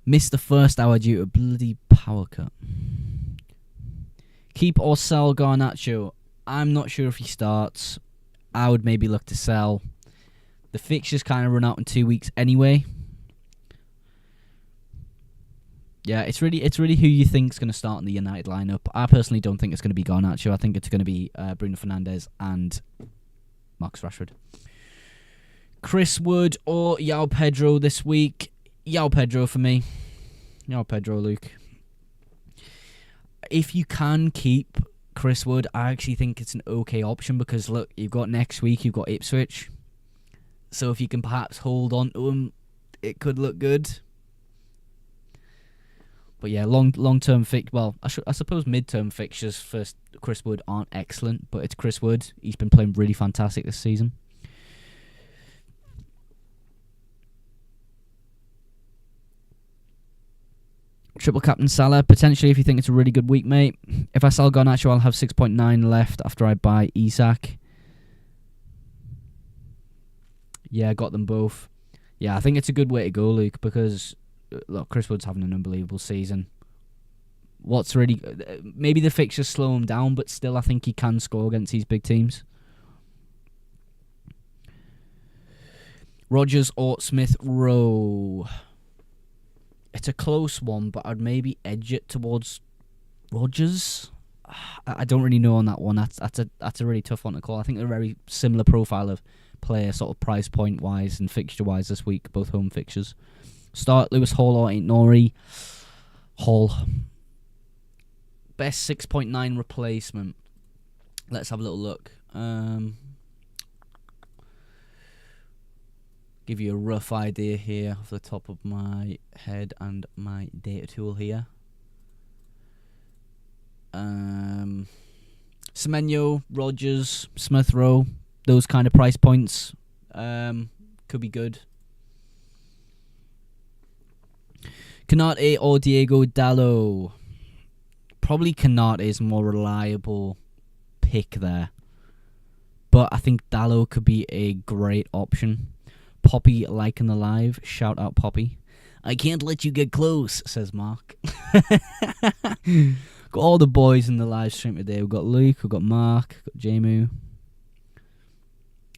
Missed the first hour due to a bloody power cut. Keep or sell Garnacho? I'm not sure if he starts. I would maybe look to sell. The fixtures kind of run out in 2 weeks anyway. Yeah, it's really who you think is going to start in the United lineup. I personally don't think it's going to be Garnacho. I think it's going to be Bruno Fernandes and Marcus Rashford. Chris Wood or João Pedro this week? João Pedro for me. João Pedro, Luke. If you can keep Chris Wood, I actually think it's an okay option because, look, you've got next week, you've got Ipswich. So if you can perhaps hold on to him, it could look good. But yeah, long-term I suppose mid-term fixtures for Chris Wood aren't excellent, but it's Chris Wood. He's been playing really fantastic this season. Triple captain Salah, potentially if you think it's a really good week, mate. If I sell Garnacho, I'll have 6.9 left after I buy Isak. Yeah, I got them both. Yeah, I think it's a good way to go, Luke, because, look, Chris Wood's having an unbelievable season. Maybe the fixtures slow him down, but still I think he can score against these big teams. Rodgers or Smith Rowe? It's a close one, but I'd maybe edge it towards Rodgers. I don't really know on that one. That's a really tough one to call. I think they're a very similar profile of player, sort of price point wise and fixture wise this week, both home fixtures. Start Lewis Hall or Ain't Nori. Hall. Best 6.9 replacement. Let's have a little look. Give you a rough idea here off the top of my head and my data tool here. Semenyo, Rodgers, Smith Rowe, those kind of price points could be good. Canate or Diego Dallo? Probably Canate is a more reliable pick there, but I think Dallo could be a great option. Poppy liking the live. Shout out, Poppy. I can't let you get close, says Mark. Got all the boys in the live stream today. We've got Luke, we've got Mark, we've got Jamu.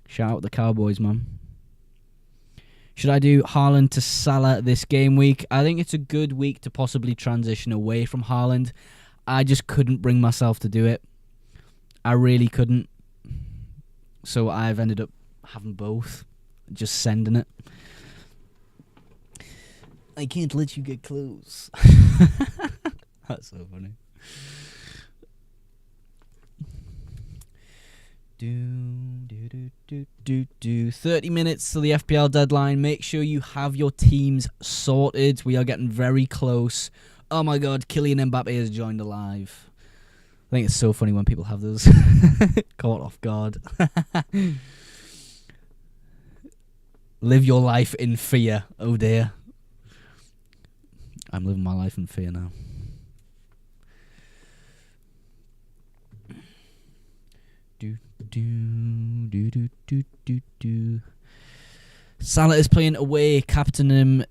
Shout out the Cowboys, man. Should I do Haaland to Salah this game week? I think it's a good week to possibly transition away from Haaland. I just couldn't bring myself to do it. I really couldn't. So I've ended up having both. Just sending it. I can't let you get close. That's so funny. 30 minutes to the FPL deadline. Make sure you have your teams sorted. We are getting very close. Oh my god, Kylian Mbappe has joined the live. I think it's so funny when people have those caught off guard. Live your life in fear. Oh dear. I'm living my life in fear now. Salah is playing away. Captain him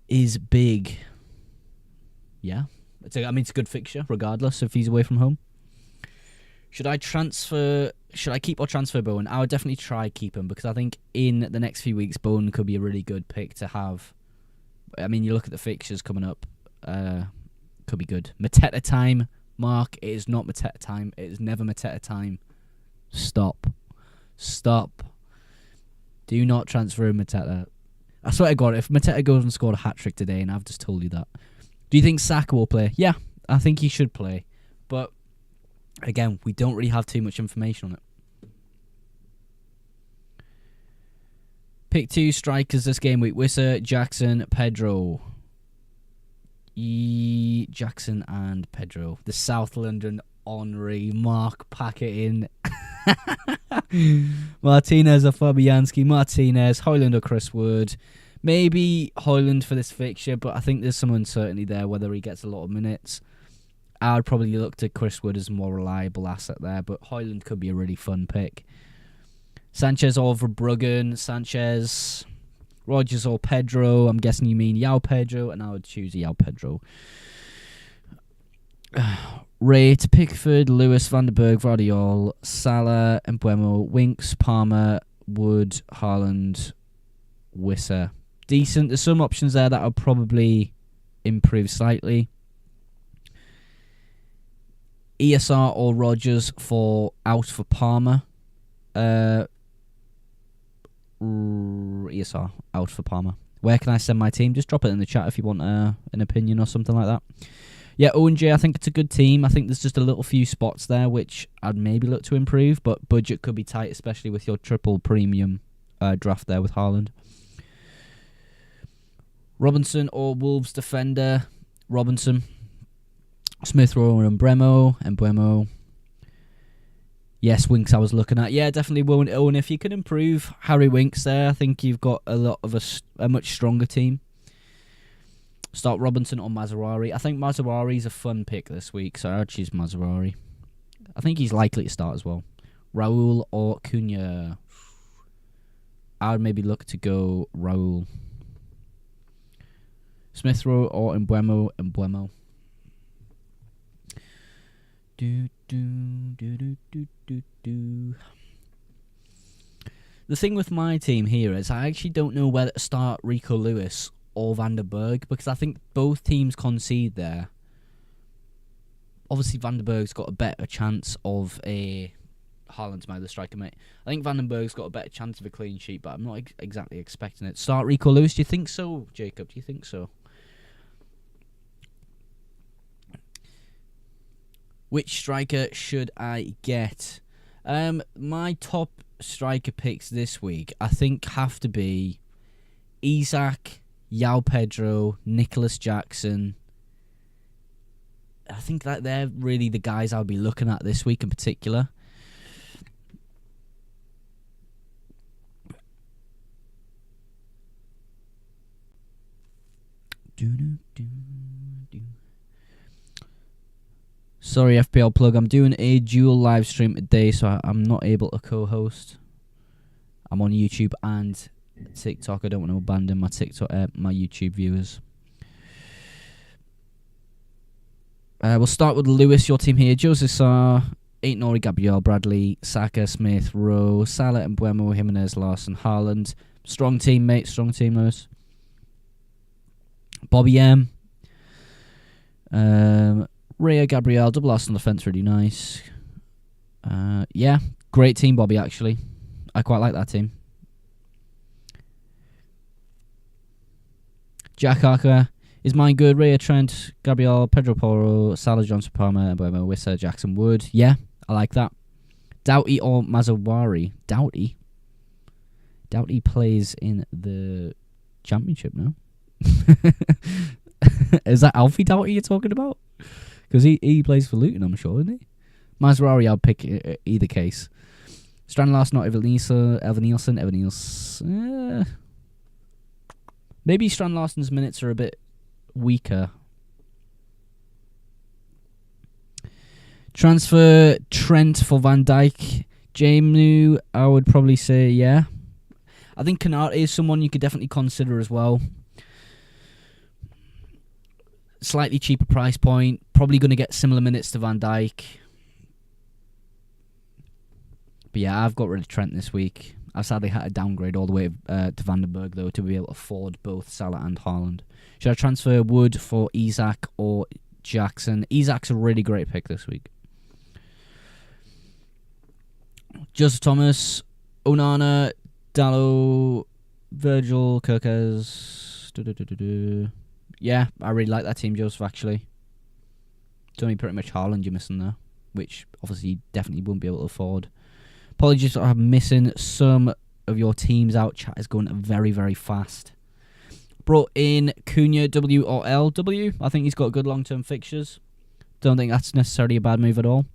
is big. Yeah. It's a good fixture, regardless if he's away from home. Should I keep or transfer Bowen? I would definitely try keep him because I think in the next few weeks Bowen could be a really good pick to have. I mean, you look at the fixtures coming up, could be good. Mateta time, Mark. It is not Mateta time. It is never Mateta time. Stop. Do not transfer Mateta. I swear to God, if Mateta goes and scored a hat-trick today, and I've just told you that. Do you think Saka will play? Yeah, I think he should play. But, again, we don't really have too much information on it. Pick 2 strikers this game week. Wissa, Jackson, Pedro. Jackson and Pedro. The South London Henry. Mark, pack it in. Martinez or Fabianski. Martinez, Højlund or Chris Wood. Maybe Højlund for this fixture, but I think there's some uncertainty there whether he gets a lot of minutes. I would probably look to Chris Wood as a more reliable asset there, but Højlund could be a really fun pick. Sanchez or Verbruggen. Sanchez. Rodgers or Pedro. I'm guessing you mean João Pedro, and I would choose João Pedro. Ray to Pickford, Lewis, Van der Berg, Vardiol, Salah, Mbuemo, Winks, Palmer, Wood, Haaland, Wissa. Decent. There's some options there that will probably improve slightly. ESR or Rodgers for Palmer. ESR out for Palmer. Where can I send my team? Just drop it in the chat if you want an opinion or something like that. Yeah, Owen J, I think it's a good team. I think there's just a little few spots there which I'd maybe look to improve, but budget could be tight, especially with your triple premium draft there with Haaland. Robinson or Wolves defender? Robinson. Smith Rowe and Mbeumo. Yes, Winks I was looking at. Yeah, definitely won't own. If you can improve Harry Winks there, I think you've got a lot of a much stronger team. Start Robinson or Mazraoui. I think Mazraoui's a fun pick this week, so I'd choose Mazraoui. I think he's likely to start as well. Raul or Cunha. I would maybe look to go Raul. Smith Rowe or Mbeumo. The thing with my team here is I actually don't know whether to start Rico Lewis or Van der Berg, because I think both teams concede there. Obviously, Van der Berg's got a better chance of a... Haaland's my other striker, mate. I think Van den Berg's got a better chance of a clean sheet, but I'm not exactly expecting it. Start Rico Lewis, do you think so, Jacob? Do you think so? Which striker should I get? My top striker picks this week, I think, have to be Isaac, João Pedro, Nicholas Jackson. I think that they're really the guys I'll be looking at this week in particular. Sorry, FPL plug. I'm doing a dual live stream today, so I'm not able to co-host. I'm on YouTube and TikTok. I don't want to abandon my my YouTube viewers. We'll start with Lewis, your team here. Jose Sarr, Nori, Gabriel, Bradley, Saka, Smith, Rowe, Salah, and Mbeumo, Jimenez, Larson, Haaland. Strong team, mate. Strong team, Lewis. Bobby M. Rhea, Gabriel, double Arsenal defence, really nice. Yeah, great team, Bobby, actually. I quite like that team. Jack Harker. Is mine good? Rhea, Trent, Gabriel, Pedro Porro, Salah, Johnson, Palmer, Mbeumo, Wissa, Jackson, Wood. Yeah, I like that. Doughty or Mazraoui? Doughty? Doughty plays in the Championship now. Is that Alfie Doughty you're talking about? Because he plays for Luton, I'm sure, isn't he? Mazraoui, I'll pick either case. Strand last, not Evan Nielsen. Maybe Strand Larsen's minutes are a bit weaker. Transfer Trent for Van Dijk. Jamenu, I would probably say yeah. I think Kanate is someone you could definitely consider as well. Slightly cheaper price point. Probably going to get similar minutes to Van Dijk. But yeah, I've got rid of Trent this week. I've sadly had to downgrade all the way to Van den Berg, though, to be able to afford both Salah and Haaland. Should I transfer Wood for Isaac or Jackson? Isaac's a really great pick this week. Joseph Thomas, Onana, Dallo, Virgil, Kirkes. Yeah, I really like that team, Joseph, actually. It's only pretty much Haaland you're missing there, which obviously you definitely won't be able to afford. Apologies for missing some of your teams out. Chat is going very, very fast. Brought in Cunha, W or L? W. I think he's got good long-term fixtures. Don't think that's necessarily a bad move at all.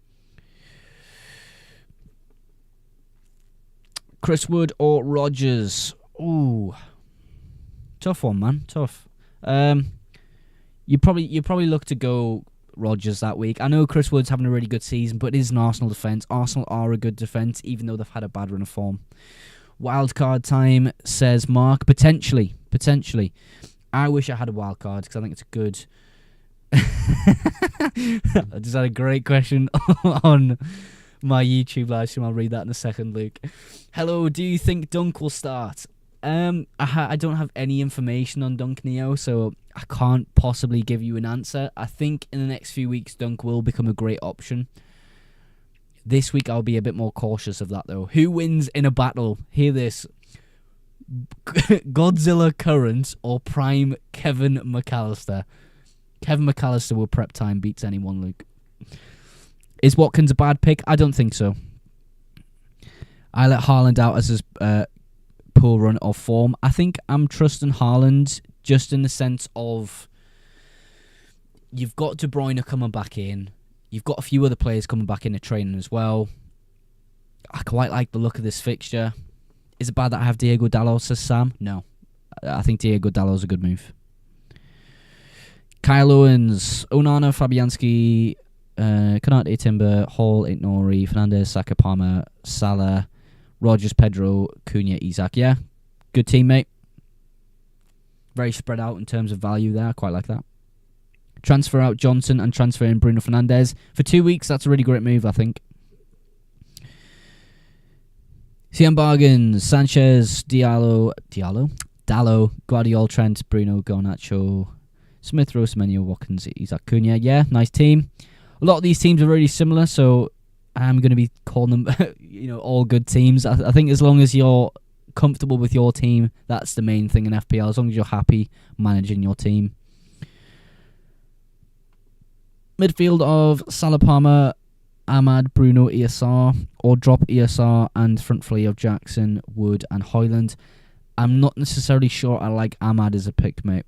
Chris Wood or Rodgers? Ooh. Tough one, man. Tough. You probably look to go Rodgers that week. I know Chris Wood's having a really good season, but it is an Arsenal defence. Arsenal are a good defence, even though they've had a bad run of form. Wildcard time, says Mark. Potentially. I wish I had a wildcard, because I think it's a good... I just had a great question on my YouTube live stream. I'll read that in a second, Luke. Hello, do you think Dunk will start? I don't have any information on Dunk Neo, so I can't possibly give you an answer. I think in the next few weeks, Dunk will become a great option. This week, I'll be a bit more cautious of that, though. Who wins in a battle? Hear this. Godzilla Current or Prime Kevin McAllister? Kevin McAllister will prep time beats anyone, Luke. Is Watkins a bad pick? I don't think so. I let Haaland out as his poor run of form. I think I'm trusting Haaland just in the sense of you've got De Bruyne coming back in. You've got a few other players coming back into training as well. I quite like the look of this fixture. Is it bad that I have Diego Dalot, says Sam? No. I think Diego Dalot's a good move. Kyle Owens, Onana, Fabianski, Konate, Timber, Hall, Ignori, Fernandez, Saka, Palmer, Salah, Rogers, Pedro, Cunha, Isak. Yeah, good team, mate. Very spread out in terms of value there. I quite like that. Transfer out Johnson and transfer in Bruno Fernandes. For 2 weeks, that's a really great move, I think. CM bargains, Sanchez, Dalot, Guardiola, Trent, Bruno, Garnacho, Smith, Rowe, Semenyo, Watkins, Isak, Cunha. Yeah, nice team. A lot of these teams are really similar, so I'm going to be calling them all good teams. I think as long as you're comfortable with your team, that's the main thing in FPL. As long as you're happy managing your team. Midfield of Salah, Palmer, Ahmad, Bruno, ESR, or drop ESR and front three of Jackson, Wood and Højlund. I'm not necessarily sure I like Ahmad as a pick, mate.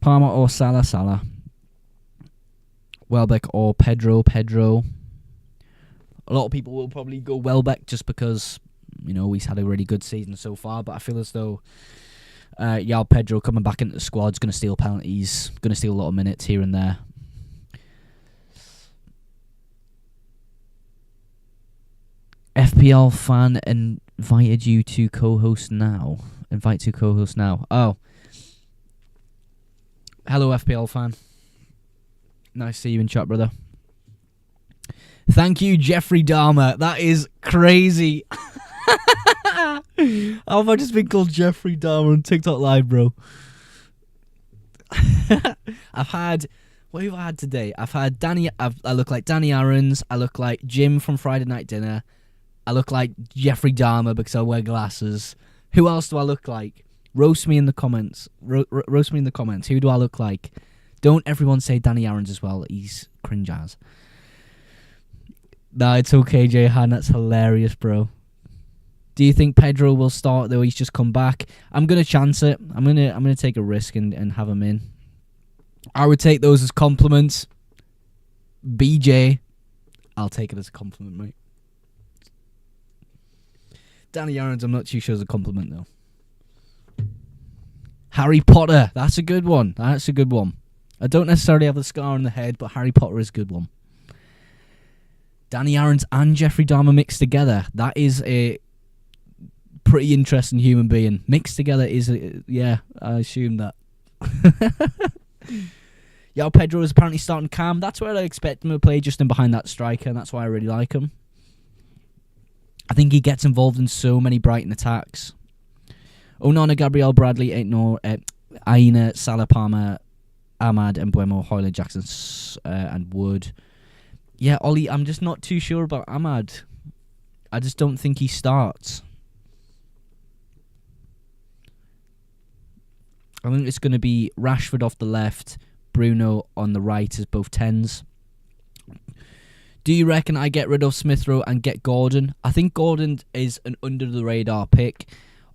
Palmer or Salah. Welbeck or Pedro. A lot of people will probably go Welbeck just because, he's had a really good season so far, but I feel as though Pedro coming back into the squad is going to steal penalties, going to steal a lot of minutes here and there. FPL fan invited you to co-host now. Invite to co-host now. Oh. Hello, FPL fan. Nice to see you in chat, brother. Thank you, Jeffrey Dahmer. That is crazy. How have I just been called Jeffrey Dahmer on TikTok Live, bro? What have I had today? I've had Danny. I look like Danny Aarons. I look like Jim from Friday Night Dinner. I look like Jeffrey Dahmer because I wear glasses. Who else do I look like? Roast me in the comments. Roast me in the comments. Who do I look like? Don't everyone say Danny Aarons as well. He's cringe as. Nah, it's okay, Jayhan. That's hilarious, bro. Do you think Pedro will start though? He's just come back. I'm gonna chance it. I'm gonna take a risk and have him in. I would take those as compliments. BJ, I'll take it as a compliment, mate. Danny Aarons, I'm not too sure is a compliment though. Harry Potter, that's a good one. I don't necessarily have the scar on the head, but Harry Potter is a good one. Danny Aarons and Jeffrey Dahmer mixed together. That is a pretty interesting human being. Mixed together is, I assume that. Pedro is apparently starting calm. That's where I expect him to play, just in behind that striker, and that's why I really like him. I think he gets involved in so many Brighton attacks. Onana, Gabriel, Bradley, Aina, Salah, Palmer, Ahmad, Mbuemo, Højlund, Jackson, and Wood. Yeah, Ollie, I'm just not too sure about Ahmad. I just don't think he starts. I think it's going to be Rashford off the left, Bruno on the right as both 10s. Do you reckon I get rid of Smith Rowe and get Gordon? I think Gordon is an under-the-radar pick.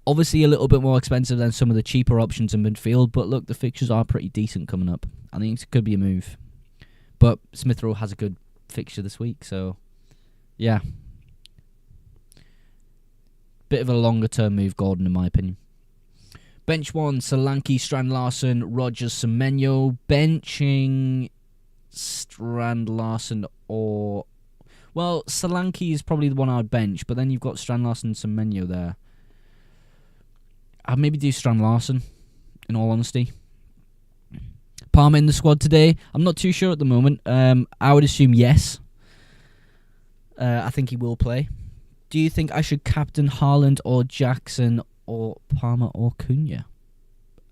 Obviously a little bit more expensive than some of the cheaper options in midfield, but look, the fixtures are pretty decent coming up. I think it could be a move. But Smith Rowe has a good fixture this week, so yeah. Bit of a longer-term move, Gordon, in my opinion. Bench 1, Solanke, Strand Larson, Rogers, Semenyo. Benching Strand Larson or... Well, Solanke is probably the one I'd bench, but then you've got Strand Larson and Semenyo there. I'd maybe do Strand Larson, in all honesty. Palmer in the squad today? I'm not too sure at the moment. I would assume yes. I think he will play. Do you think I should captain Haaland or Jackson or Palmer or Cunha?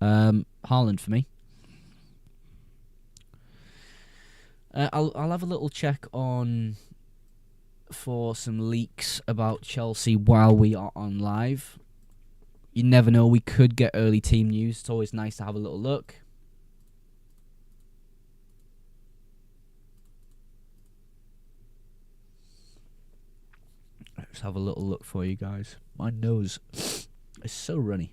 Haaland for me. I'll have a little check on for some leaks about Chelsea while we are on live. You never know, we could get early team news. It's always nice to have a little look. Let's have a little look for you guys. My nose is so runny.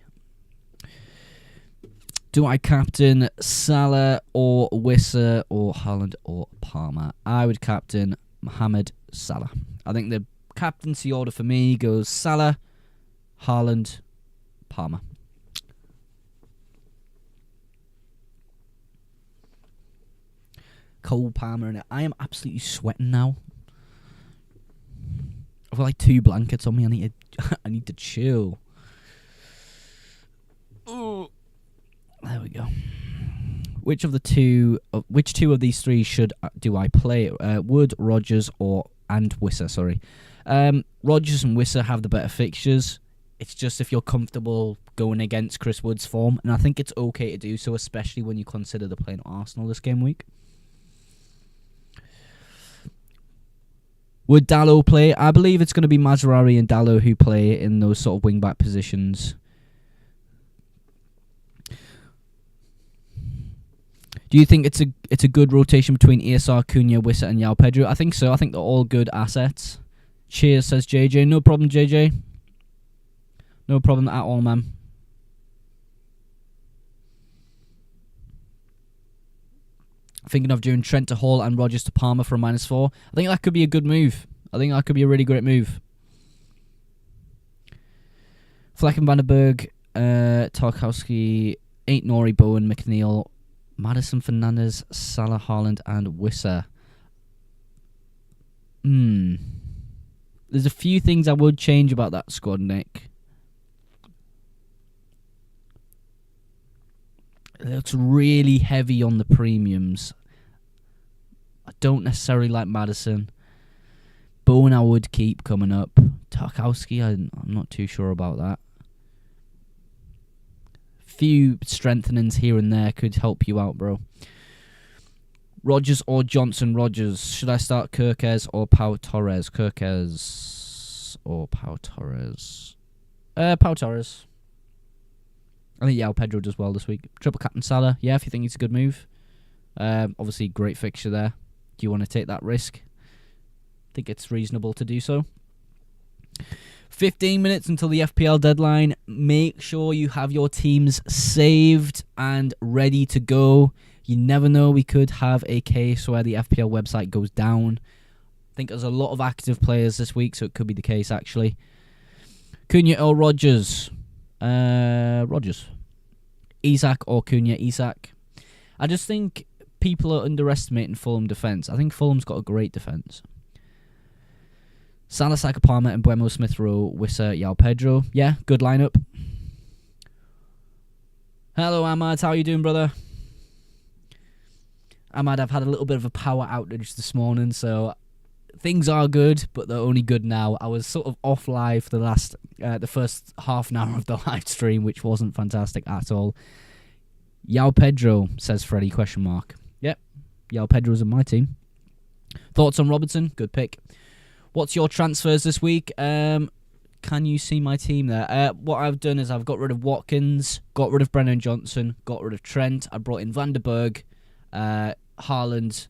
Do I captain Salah or Wissa or Haaland or Palmer? I would captain Mohamed Salah. I think the captaincy order for me goes Salah, Haaland, Palmer. Cole Palmer in it. I am absolutely sweating now. I've got like 2 blankets on me. I need to chill. Oh. There we go. Which two of these 3 do I play? Wood, Rodgers, and Wissa? Sorry, Rodgers and Wissa have the better fixtures. It's just if you're comfortable going against Chris Wood's form, and I think it's okay to do so, especially when you consider they're playing Arsenal this game week. Would Dalot play? I believe it's going to be Mazraoui and Dalot who play in those sort of wing-back positions. Do you think it's a good rotation between ESR, Cunha, Wissa, and João Pedro? I think so. I think they're all good assets. Cheers, says JJ. No problem, JJ. No problem at all, man. Thinking of doing Trent to Hall and Rodgers to Palmer for a -4. I think that could be a good move. I think that could be a really great move. Flecken, Van der Berg, Tarkowski, 8 Nori, Bowen, McNeil, Maddison, Fernandes, Salah, Haaland, and Wissa. There's a few things I would change about that squad, Nick. It looks really heavy on the premiums. I don't necessarily like Maddison. Bowen I would keep coming up. Tarkowski, I'm not too sure about that. Few strengthenings here and there could help you out, bro. Rodgers or Johnson? Rodgers. Should I start Kirkez or Pau Torres? Kirkez or Pau Torres? Pau Torres. I think João Pedro does well this week. Triple captain Salah. Yeah, if you think it's a good move. Obviously, great fixture there. Do you want to take that risk? I think it's reasonable to do so. 15 minutes until the FPL deadline. Make sure you have your teams saved and ready to go. You never know, we could have a case where the FPL website goes down. I think there's a lot of active players this week, so it could be the case, actually. Cunha or Rodgers? Rodgers. Isak or Cunha? Isak. I just think people are underestimating Fulham defence. I think Fulham's got a great defence. Salah, Saka, Palmer, and Mbeumo, Smith Rowe, Wissa, João Pedro. Yeah, good lineup. Hello, Ahmad. How are you doing, brother? Ahmad, I've had a little bit of a power outage this morning, so things are good, but they're only good now. I was sort of off live for the first half an hour of the live stream, which wasn't fantastic at all. João Pedro, says Freddie, question mark. Yep, João Pedro's in my team. Thoughts on Robertson? Good pick. What's your transfers this week? Can you see my team there? What I've done is I've got rid of Watkins, got rid of Brennan Johnson, got rid of Trent. I brought in Van der Berg, Haaland,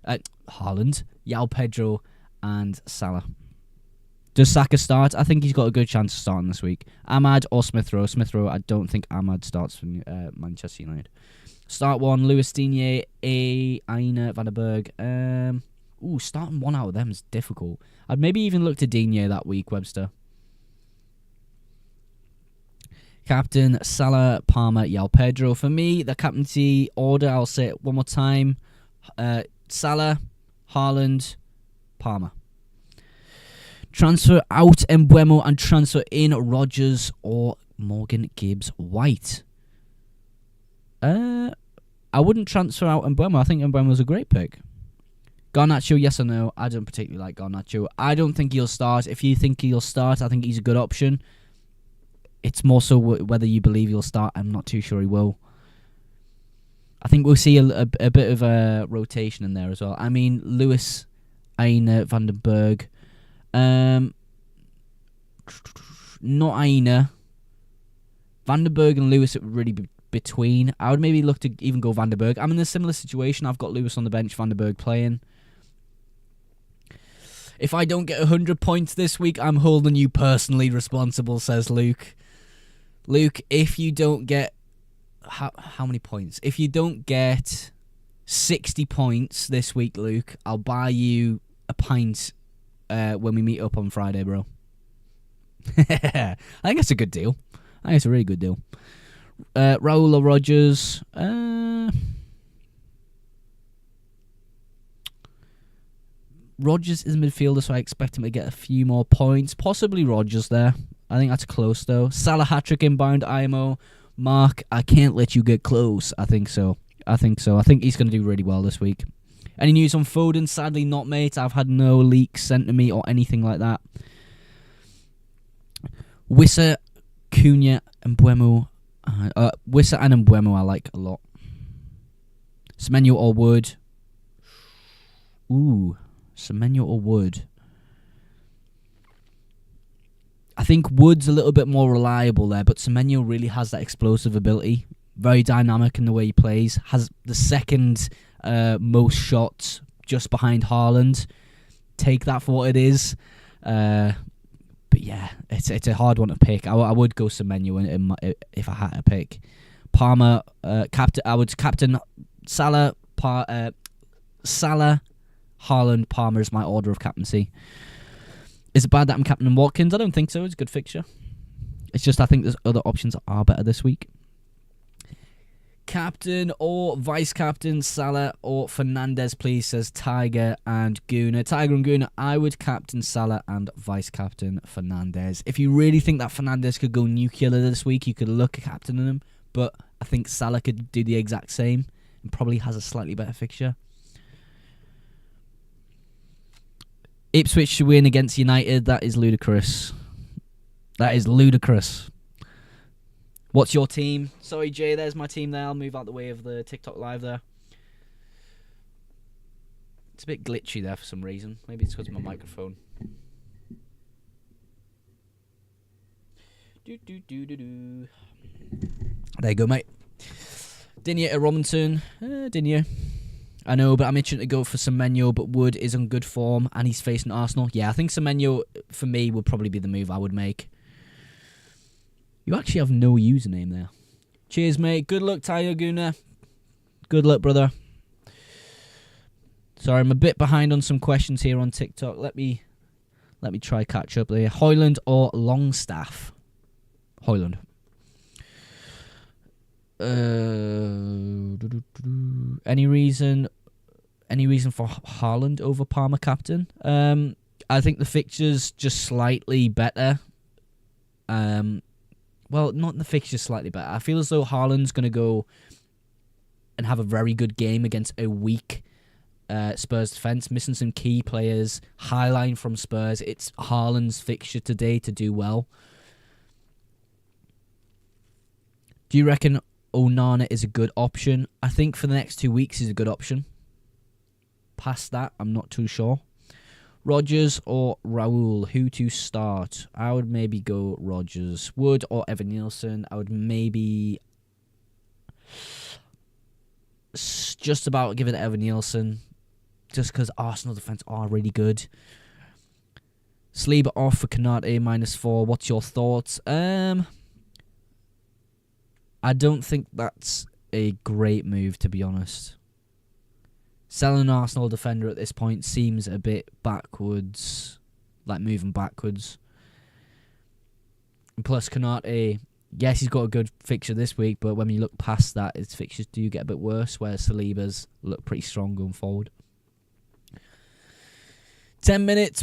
João Pedro, and Salah. Does Saka start? I think he's got a good chance of starting this week. Ahmad or Smith Rowe? Smith Rowe, I don't think Ahmad starts for Manchester United. Start one, Lewis Digne, Aina, Van der Berg. Starting one out of them is difficult. I'd maybe even look to Digne that week, Webster. Captain, Salah, Palmer, João Pedro. For me, the captaincy order, I'll say it one more time. Salah, Haaland, Palmer. Transfer out Mbeumo and transfer in Rodgers or Morgan Gibbs White. I wouldn't transfer out Mbeumo. I think Mbeumo's a great pick. Garnacho, yes or no? I don't particularly like Garnacho. I don't think he'll start. If you think he'll start, I think he's a good option. It's more so whether you believe he'll start. I'm not too sure he will. I think we'll see a bit of a rotation in there as well. I mean, Lewis, Aina, Van der Berg. Not Aina. Vandenberg and Lewis, it would really be between. I would maybe look to even go Vandenberg. I'm in a similar situation. I've got Lewis on the bench, Vandenberg playing. If I don't get 100 points this week, I'm holding you personally responsible, says Luke. Luke, if you don't get... How many points? If you don't get 60 points this week, Luke, I'll buy you a pint when we meet up on Friday, bro. I think it's a good deal. I think it's a really good deal. Raul or Rogers? Rogers is a midfielder, so I expect him to get a few more points. Possibly Rogers there. I think that's close, though. Salah hat-trick inbound, IMO. Mark, I can't let you get close. I think so. I think he's going to do really well this week. Any news on Foden? Sadly not, mate. I've had no leaks sent to me or anything like that. Wissa, Cunha, and Mbeumo. Wissa and Mbeumo I like a lot. Semenyo or Wood? Ooh, Semenyo or Wood? I think Wood's a little bit more reliable there, but Semenyo really has that explosive ability. Very dynamic in the way he plays. Has the second most shots just behind Haaland. Take that for what it is. But yeah, it's a hard one to pick. I would go Semenyo if I had to pick. Palmer, captain. I would captain Salah. Salah, Haaland, Palmer is my order of captaincy. Is it bad that I'm captaining Watkins? I don't think so. It's a good fixture. It's just I think there's other options that are better this week. Captain or vice-captain, Salah or Fernandes, please, says Tiger and Gooner. Tiger and Gooner, I would captain Salah and vice-captain Fernandes. If you really think that Fernandes could go nuclear this week, you could look at captaining him. But I think Salah could do the exact same and probably has a slightly better fixture. Ipswich to win against United, that is ludicrous. That is ludicrous. What's your team? Sorry, Jay, there's my team there. I'll move out the way of the TikTok live there. It's a bit glitchy there for some reason. Maybe it's because of my microphone. There you go, mate. Digne at Robinson. Digne. I know, but I'm itching to go for Semenyo, but Wood is on good form, and he's facing Arsenal. Yeah, I think Semenyo, for me, would probably be the move I would make. You actually have no username there. Cheers, mate. Good luck, Tyler Guna. Good luck, brother. Sorry, I'm a bit behind on some questions here on TikTok. Let me try catch up there. Hoyland or Longstaff? Hoyland. Any reason for Haaland over Palmer captain? I think the fixture's just slightly better. Well, not the fixture's slightly better. I feel as though Haaland's going to go and have a very good game against a weak Spurs defence, missing some key players. High line from Spurs. It's Haaland's fixture today to do well. Do you reckon Onana is a good option? I think for the next 2 weeks he's a good option. Past that, I'm not too sure. Rogers or Raul, who to start? I would maybe go Rogers. Wood or Evan Nielsen? I would maybe just about give it to Evan Nielsen, just because Arsenal defence are really good. Sleeper off for Canate -4. What's your thoughts? I don't think that's a great move, to be honest. Selling an Arsenal defender at this point seems a bit backwards, like moving backwards. And plus, Canate, yes, he's got a good fixture this week, but when you look past that, his fixtures do get a bit worse, whereas Saliba's look pretty strong going forward. 9 minutes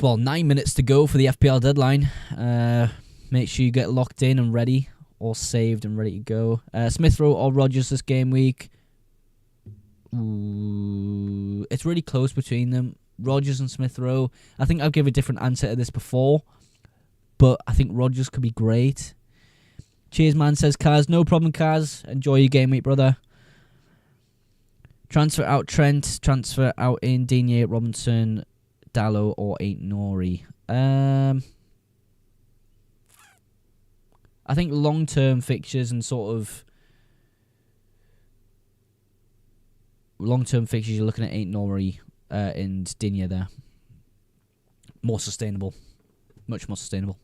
to go for the FPL deadline. Make sure you get locked in and ready, or saved and ready to go. Smith Rowe or Rogers this game week? Ooh, it's really close between them. Rogers and Smith Rowe. I think I've given a different answer to this before, but I think Rogers could be great. Cheers, man, says Kaz. No problem, Kaz. Enjoy your game week, brother. Transfer out Trent. Transfer out in Digne, Robinson. Dallo or Ain't Nori. I think long-term fixtures and sort of long-term fixtures, you're looking at Ain't Nori and Dinya there. More sustainable. Much more sustainable.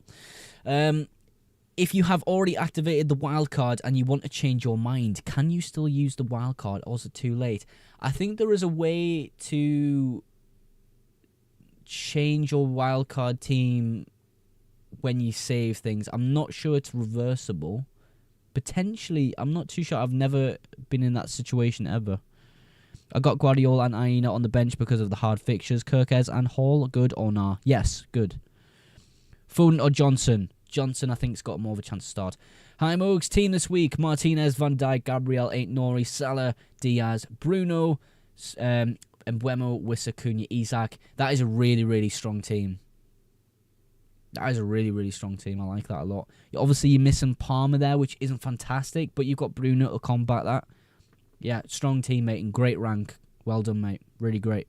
If you have already activated the wildcard and you want to change your mind, can you still use the wildcard, or is it too late? I think there is a way to change your wildcard team when you save things. I'm not sure it's reversible. Potentially, I'm not too sure. I've never been in that situation ever. I got Guardiola and Aina on the bench because of the hard fixtures. Kirkez and Hall, good or nah? Yes, good. Foden or Johnson? Johnson, I think, has got more of a chance to start. Hi, Mogs. Team this week. Martinez, Van Dijk, Gabriel, Ain't Nori, Salah, Diaz, Bruno, Mbuemo, Wissa, Cunha, Isak. That is a really, really strong team. That is a really, really strong team. I like that a lot. Obviously, you're missing Palmer there, which isn't fantastic, but you've got Bruno to combat that. Yeah, strong team, mate, and great rank. Well done, mate. Really great.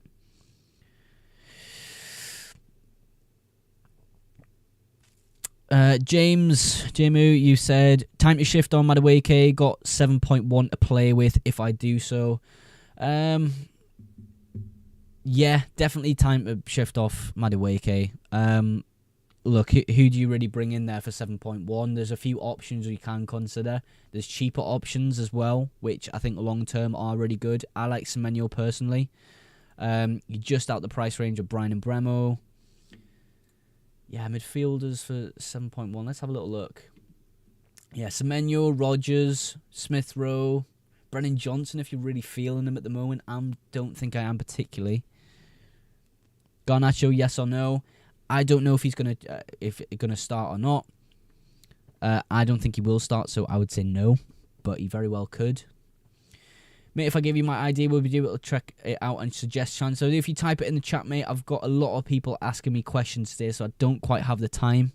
Jamu, you said, time to shift on Madueke, got 7.1 to play with if I do so. Yeah, definitely time to shift off Madueke. Look, who do you really bring in there for 7.1? There's a few options you can consider. There's cheaper options as well, which I think long-term are really good. I like Semenyo personally. You're just out the price range of Brian and Bremo. Yeah, midfielders for 7.1. Let's have a little look. Yeah, Semenyo, Rodgers, Smith Rowe, Brennan Johnson, if you're really feeling him at the moment. I don't think I am particularly. Garnacho, yes or no? I don't know if he's gonna start or not. I don't think he will start, so I would say no, but he very well could. Mate, if I give you my ID, we'll be able to check it out and suggest transfers. If you type it in the chat, mate, I've got a lot of people asking me questions today, so I don't quite have the time.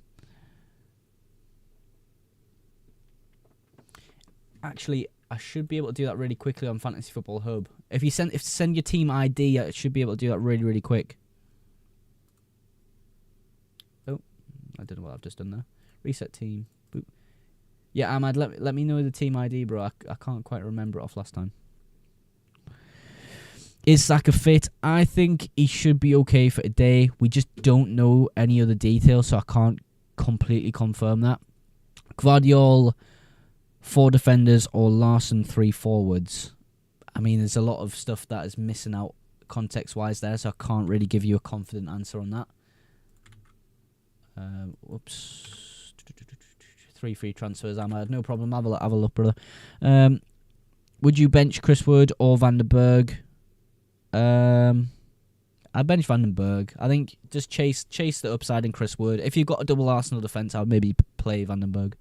Actually, I should be able to do that really quickly on Fantasy Football Hub. If you send your team ID, I should be able to do that really, really quick. Oh, I don't know what I've just done there. Reset team. Boop. Yeah, Ahmad, let me know the team ID, bro. I can't quite remember it off last time. Is Saka fit? I think he should be okay for today. We just don't know any other details, so I can't completely confirm that. Gvardiol, 4 defenders, or Larson, 3 forwards. I mean, there's a lot of stuff that is missing out context-wise there, so I can't really give you a confident answer on that. Whoops. 3 free transfers, Ahmad. No problem. Have a look, brother. Would you bench Chris Wood or Van der Berg? I bench Van den Berg. I think just chase the upside in Chris Wood. If you've got a double Arsenal defence, I would maybe play Van den Berg.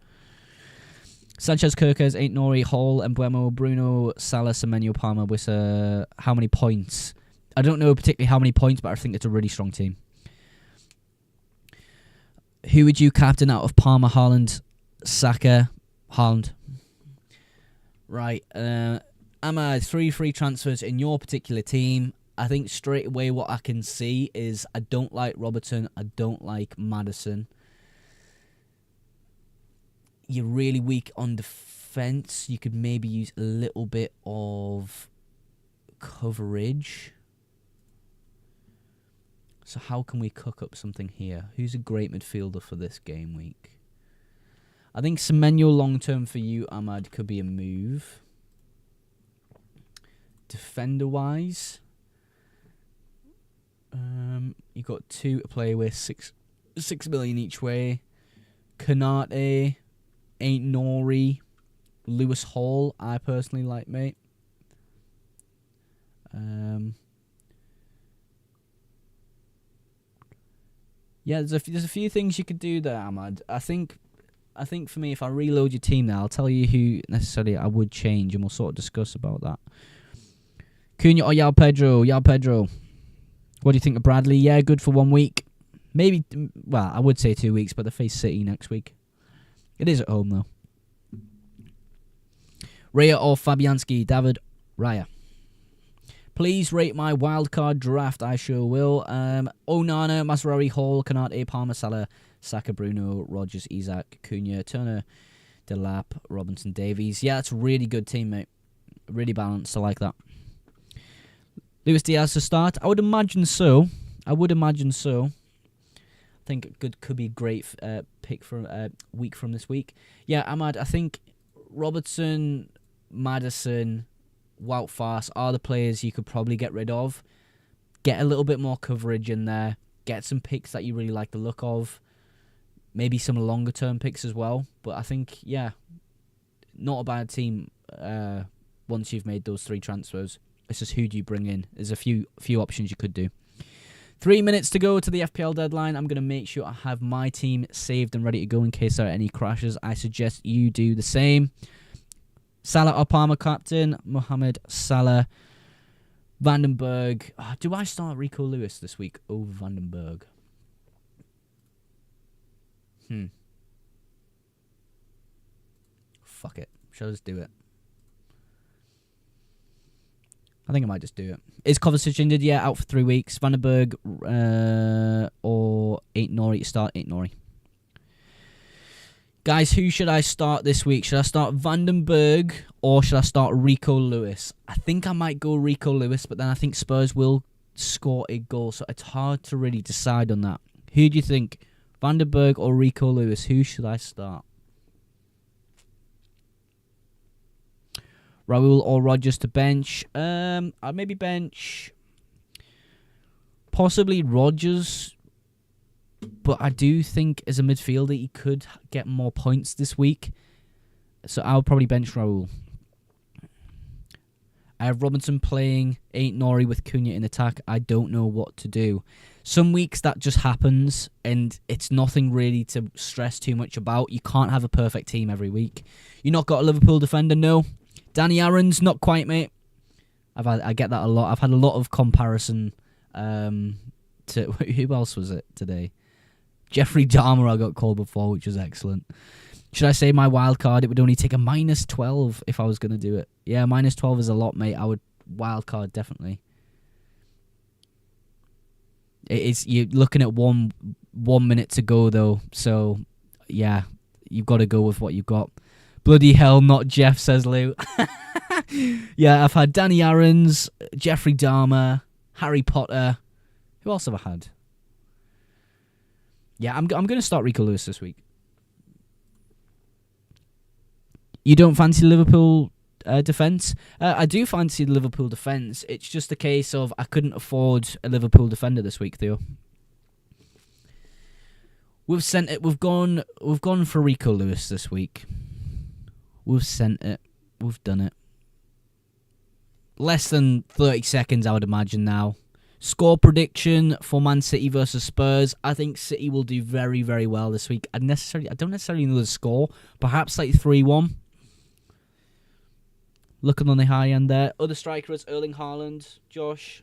Sanchez, Kirkers, Ain't Nori, Hall, Mbuemo, Bruno, Salah, Semenyo, Palmer, Wissa. How many points? I don't know particularly how many points, but I think it's a really strong team. Who would you captain out of Palmer, Haaland, Saka, Haaland? Right, Ahmad, 3 free transfers in your particular team. I think straight away what I can see is I don't like Robertson. I don't like Maddison. You're really weak on defence. You could maybe use a little bit of coverage. So how can we cook up something here? Who's a great midfielder for this game week? I think Semenyo long-term for you, Ahmad, could be a move. Defender-wise, you got 2 to play with, 6 million each way. Kanate, Ain't Nori, Lewis Hall. I personally like, mate. Yeah, there's a few things you could do there, Ahmad. I think for me, if I reload your team now, I'll tell you who necessarily I would change, and we'll sort of discuss about that. Cunha or Yao Pedro? Yao Pedro. What do you think of Bradley? Yeah, good for 1 week. Maybe, well, I would say 2 weeks, but they face City next week. It is at home, though. Raya or Fabianski? David Raya. Please rate my wildcard draft. I sure will. Onana, Masraoui, Hall, Canate, Palmer, Salah, Saka, Bruno, Rodgers, Isaac, Cunha, Turner, Delap, Robinson, Davies. Yeah, it's a really good team, mate. Really balanced. I like that. Luis Diaz to start. I would imagine so. I think could be a great pick for week from this week. Yeah, Ahmad, I think Robertson, Maddison, Wout Faes are the players you could probably get rid of. Get a little bit more coverage in there. Get some picks that you really like the look of. Maybe some longer term picks as well. But I think, yeah, not a bad team once you've made those 3 transfers. It's just who do you bring in. There's a few options you could do. 3 minutes to go to the FPL deadline. I'm going to make sure I have my team saved and ready to go in case there are any crashes. I suggest you do the same. Salah or Palmer captain. Mohamed Salah. Vandenberg. Do I start Rico Lewis this week over Vandenberg? Fuck it. Shall I just do it? I think I might just do it. Is Kovacic injured? Yeah, out for 3 weeks. Vandenberg or Nori to start. Nori. Guys, who should I start this week? Should I start Vandenberg or should I start Rico Lewis? I think I might go Rico Lewis, but then I think Spurs will score a goal, so it's hard to really decide on that. Who do you think? Vandenberg or Rico Lewis? Who should I start? Raul or Rodgers to bench? I'd maybe bench possibly Rodgers, but I do think as a midfielder he could get more points this week, so I'll probably bench Raul. I have Robinson playing, Nori with Cunha in attack. I don't know what to do. Some weeks that just happens, and it's nothing really to stress too much about. You can't have a perfect team every week. You've not got a Liverpool defender, no. Danny Aaron's not quite, mate. I get that a lot. I've had a lot of comparison to who else was it today? Jeffrey Dahmer I got called before, which was excellent. Should I say my wild card? It would only take a -12 if I was going to do it. Yeah, -12 is a lot, mate. I would wild card definitely. You're looking at one minute to go though, so yeah, you've got to go with what you've got. Bloody hell, not Jeff, says Lou. Yeah, I've had Danny Aaron's, Jeffrey Dahmer, Harry Potter. Who else have I had? Yeah, I'm going to start Rico Lewis this week. You don't fancy Liverpool defence? I do fancy the Liverpool defence. It's just a case of I couldn't afford a Liverpool defender this week, Theo. We've sent it. We've gone for Rico Lewis this week. We've sent it. We've done it. Less than 30 seconds, I would imagine now. Score prediction for Man City versus Spurs. I think City will do very, very well this week. I don't necessarily know the score. Perhaps like 3-1. Looking on the high end there. Other strikers, Erling Haaland, Josh.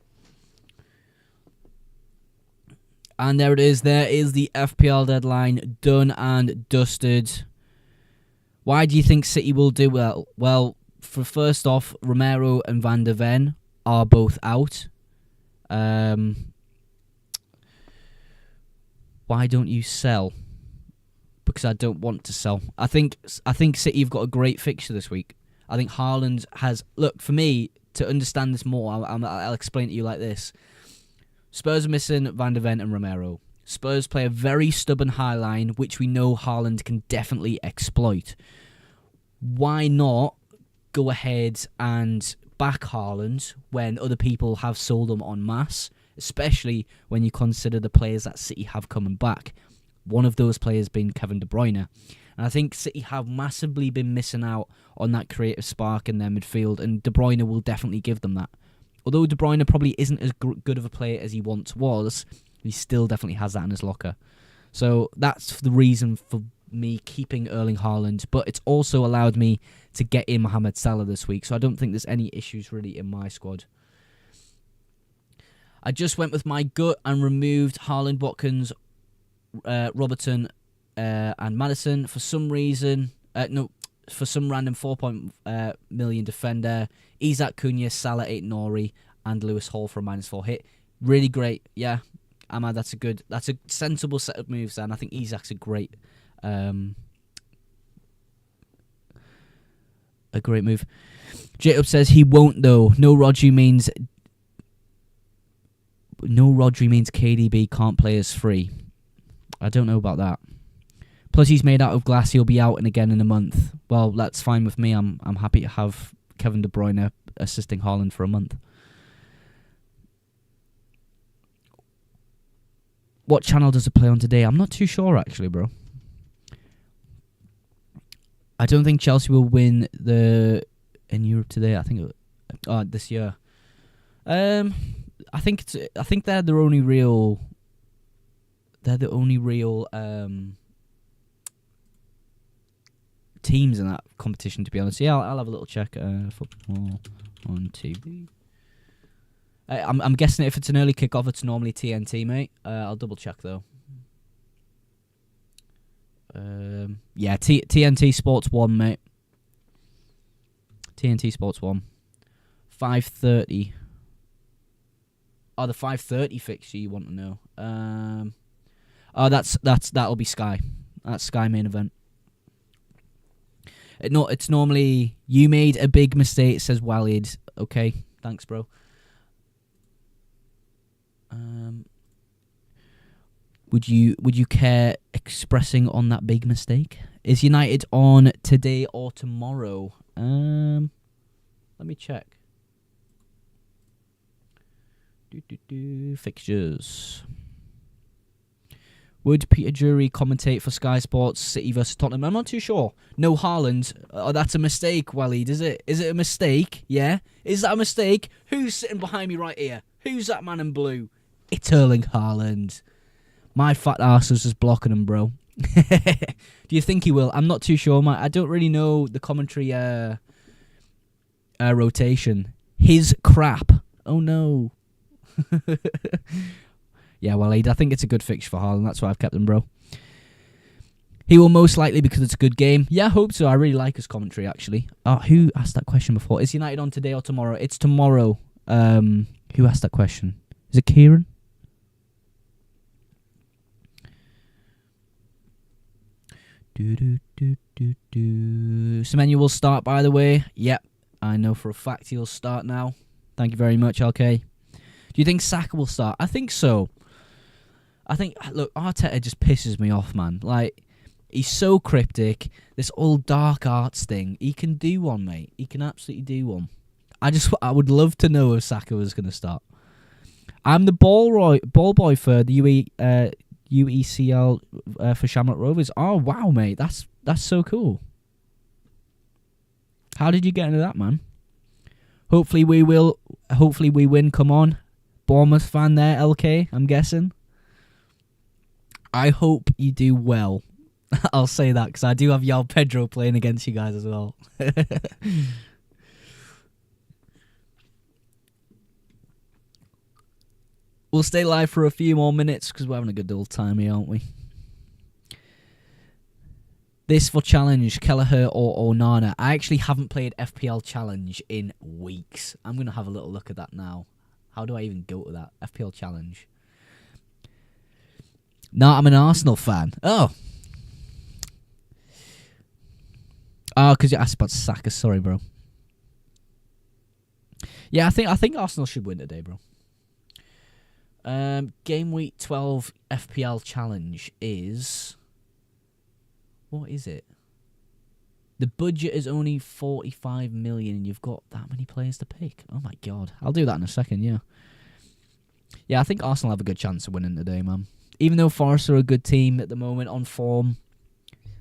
And there it is. There is the FPL deadline done and dusted. Why do you think City will do well? Well, for first off, Romero and Van de Ven are both out. Why don't you sell? Because I don't want to sell. I think City have got a great fixture this week. I think Haaland has... Look, for me, to understand this more, I'll explain it to you like this. Spurs are missing Van de Ven and Romero. Spurs play a very stubborn high line, which we know Haaland can definitely exploit. Why not go ahead and back Haaland when other people have sold him en masse, especially when you consider the players that City have coming back? One of those players being Kevin De Bruyne. And I think City have massively been missing out on that creative spark in their midfield, and De Bruyne will definitely give them that. Although De Bruyne probably isn't as good of a player as he once was, he still definitely has that in his locker. So that's the reason for me keeping Erling Haaland, but it's also allowed me to get in Mohamed Salah this week, so I don't think there's any issues really in my squad. I just went with my gut and removed Haaland, Watkins, Robertson, and Maddison for some reason. For some random 4 million defender. Isaac, Cunha, Salah, Nori, and Lewis Hall for a -4 hit. Really great. Yeah, Ahmad, that's a sensible set of moves, and I think Isak's a great move. Jacob says he won't though. No Rodri means KDB can't play as free. I don't know about that. Plus he's made out of glass. He'll be out and again in a month. Well, that's fine with me. I'm happy to have Kevin De Bruyne assisting Haaland for a month. What channel does it play on today? I'm not too sure actually, bro. I don't think Chelsea will win in Europe today. I think this year. I think they're the only real. Teams in that competition, to be honest. Yeah, I'll have a little check. Football on TV. I'm guessing if it's an early kickoff, it's normally TNT, mate. I'll double check though. Yeah, TNT Sports 1, mate. TNT Sports 1. 5:30. Oh, the 5:30 fixture you want to know. That'll be Sky. That's Sky main event. It's normally you made a big mistake, says Walid. Okay, thanks, bro. Would you care expressing on that big mistake? Is United on today or tomorrow? Let me check. Fixtures. Would Peter Drury commentate for Sky Sports City versus Tottenham? I'm not too sure. No Haaland. Oh, that's a mistake, Walid. Is it? Is it a mistake? Yeah. Is that a mistake? Who's sitting behind me right here? Who's that man in blue? It's Erling Haaland. My fat ass was just blocking him, bro. Do you think he will? I'm not too sure, mate. I don't really know the commentary rotation. His crap. Oh, no. Yeah, well, I think it's a good fixture for Haaland. That's why I've kept him, bro. He will most likely because it's a good game. Yeah, I hope so. I really like his commentary, actually. Who asked that question before? Is United on today or tomorrow? It's tomorrow. Who asked that question? Is it Kieran? Semenyo will start, by the way. Yep, I know for a fact he'll start now. Thank you very much, LK. Do you think Saka will start? I think so. Look, Arteta just pisses me off, man. Like, he's so cryptic. This old dark arts thing. He can do one, mate. He can absolutely do one. I would love to know if Saka was going to start. I'm the ball boy for the UECL for Shamrock Rovers. Oh, wow, mate. That's so cool. How did you get into that, man? Hopefully we win. Come on. Bournemouth fan there, LK, I'm guessing. I hope you do well. I'll say that because I do have Yao Pedro playing against you guys as well. We'll stay live for a few more minutes because we're having a good old time here, aren't we? This for challenge, Kelleher or Onana. I actually haven't played FPL challenge in weeks. I'm going to have a little look at that now. How do I even go to that? FPL challenge. No, I'm an Arsenal fan. Oh, because you asked about Saka. Sorry, bro. Yeah, I think Arsenal should win today, bro. Gameweek 12 FPL challenge is... What is it? The budget is only 45 million and you've got that many players to pick. Oh my god. I'll do that in a second, yeah. Yeah, I think Arsenal have a good chance of winning today, man. Even though Forest are a good team at the moment, on form.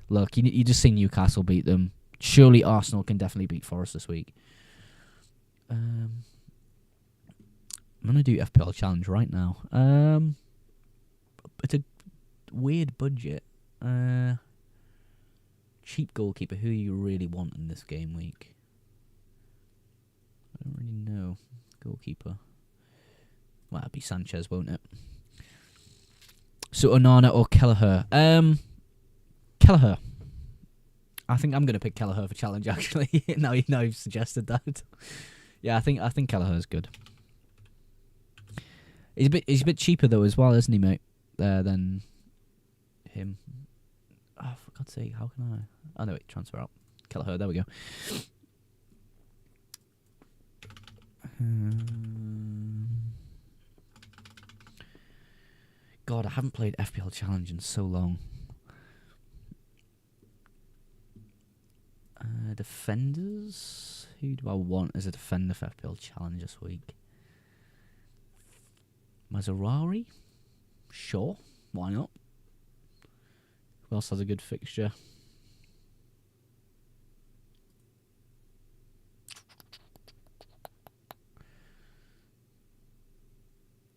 Look, you just see Newcastle beat them. Surely Arsenal can definitely beat Forest this week. I'm going to do FPL challenge right now. It's a weird budget. Cheap goalkeeper. Who you really want in this game week? I don't really know. Goalkeeper. Well, that'll be Sanchez, won't it? So Onana or Kelleher? Kelleher. I think I'm gonna pick Kelleher for challenge. Actually, now you've suggested that. Yeah, I think Kelleher's good. He's a bit cheaper though as well, isn't he, mate? Than him. Oh, for God's sake, how can I? Oh no, wait, transfer out. Kelleher, there we go. God, I haven't played FPL Challenge in so long. Defenders? Who do I want as a defender for FPL Challenge this week? Mazarari? Sure, why not? Who else has a good fixture?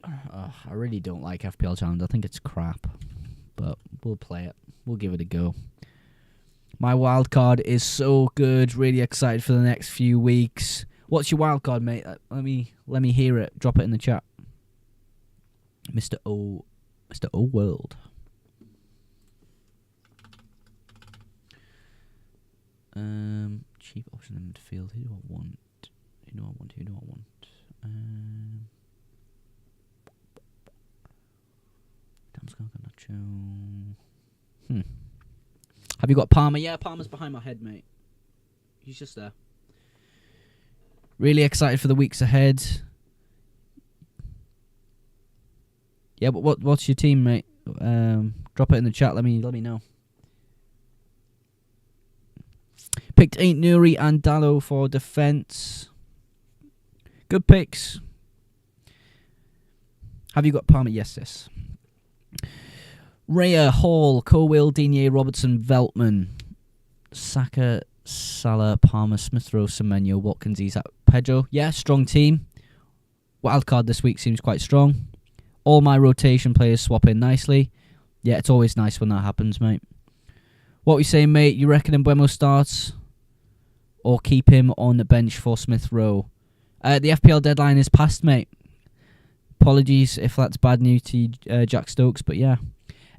I really don't like FPL Challenge. I think it's crap. But we'll play it. We'll give it a go. My wildcard is so good. Really excited for the next few weeks. What's your wildcard, mate? Let me hear it. Drop it in the chat. Mr. O World. Cheap option in midfield. Who do I want? Who do I want? Have you got Palmer? Yeah, Palmer's behind my head, mate. He's just there. Really excited for the weeks ahead. Yeah, but what's your team, mate? Drop it in the chat. Let me know. Picked Ain't Nuri and Dallo for defense. Good picks. Have you got Palmer? Yes. Raya, Hall, Colwill, Digne, Robertson, Veltman, Saka, Salah, Palmer, Smith Rowe, Semenyo, Watkins, Isak, Pedro. Yeah, strong team. Wildcard this week seems quite strong. All my rotation players swap in nicely. Yeah, it's always nice when that happens, mate. What we saying, mate? You reckon Mbeumo starts? Or keep him on the bench for Smith Rowe? The FPL deadline is passed, mate. Apologies if that's bad news to you, Jack Stokes, but yeah.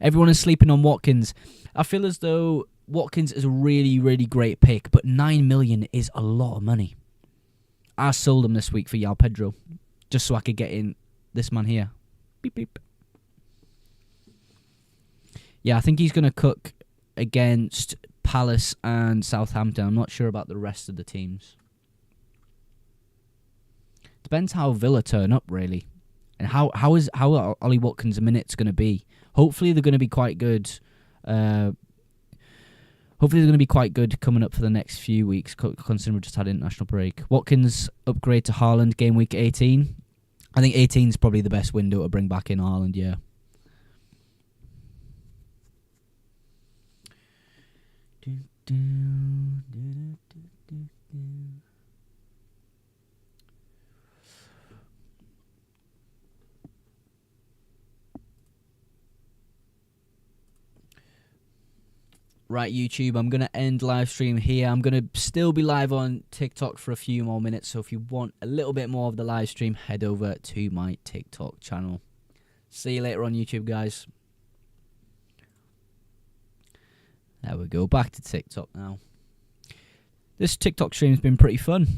Everyone is sleeping on Watkins. I feel as though Watkins is a really, really great pick, but 9 million is a lot of money. I sold him this week for Yao Pedro, just so I could get in this man here. Beep, beep. Yeah, I think he's going to cook against Palace and Southampton. I'm not sure about the rest of the teams. Depends how Villa turn up, really. And how are Ollie Watkins' minutes going to be? Hopefully they're going to be quite good. Hopefully they're going to be quite good coming up for the next few weeks, considering we've just had an international break. Watkins upgrade to Haaland game week 18. I think 18 is probably the best window to bring back in Haaland, yeah. Right, YouTube, I'm going to end live stream here. I'm going to still be live on TikTok for a few more minutes, so if you want a little bit more of the live stream, head over to my TikTok channel. See you later on YouTube, guys. There we go, back to TikTok now. This TikTok stream's been pretty fun.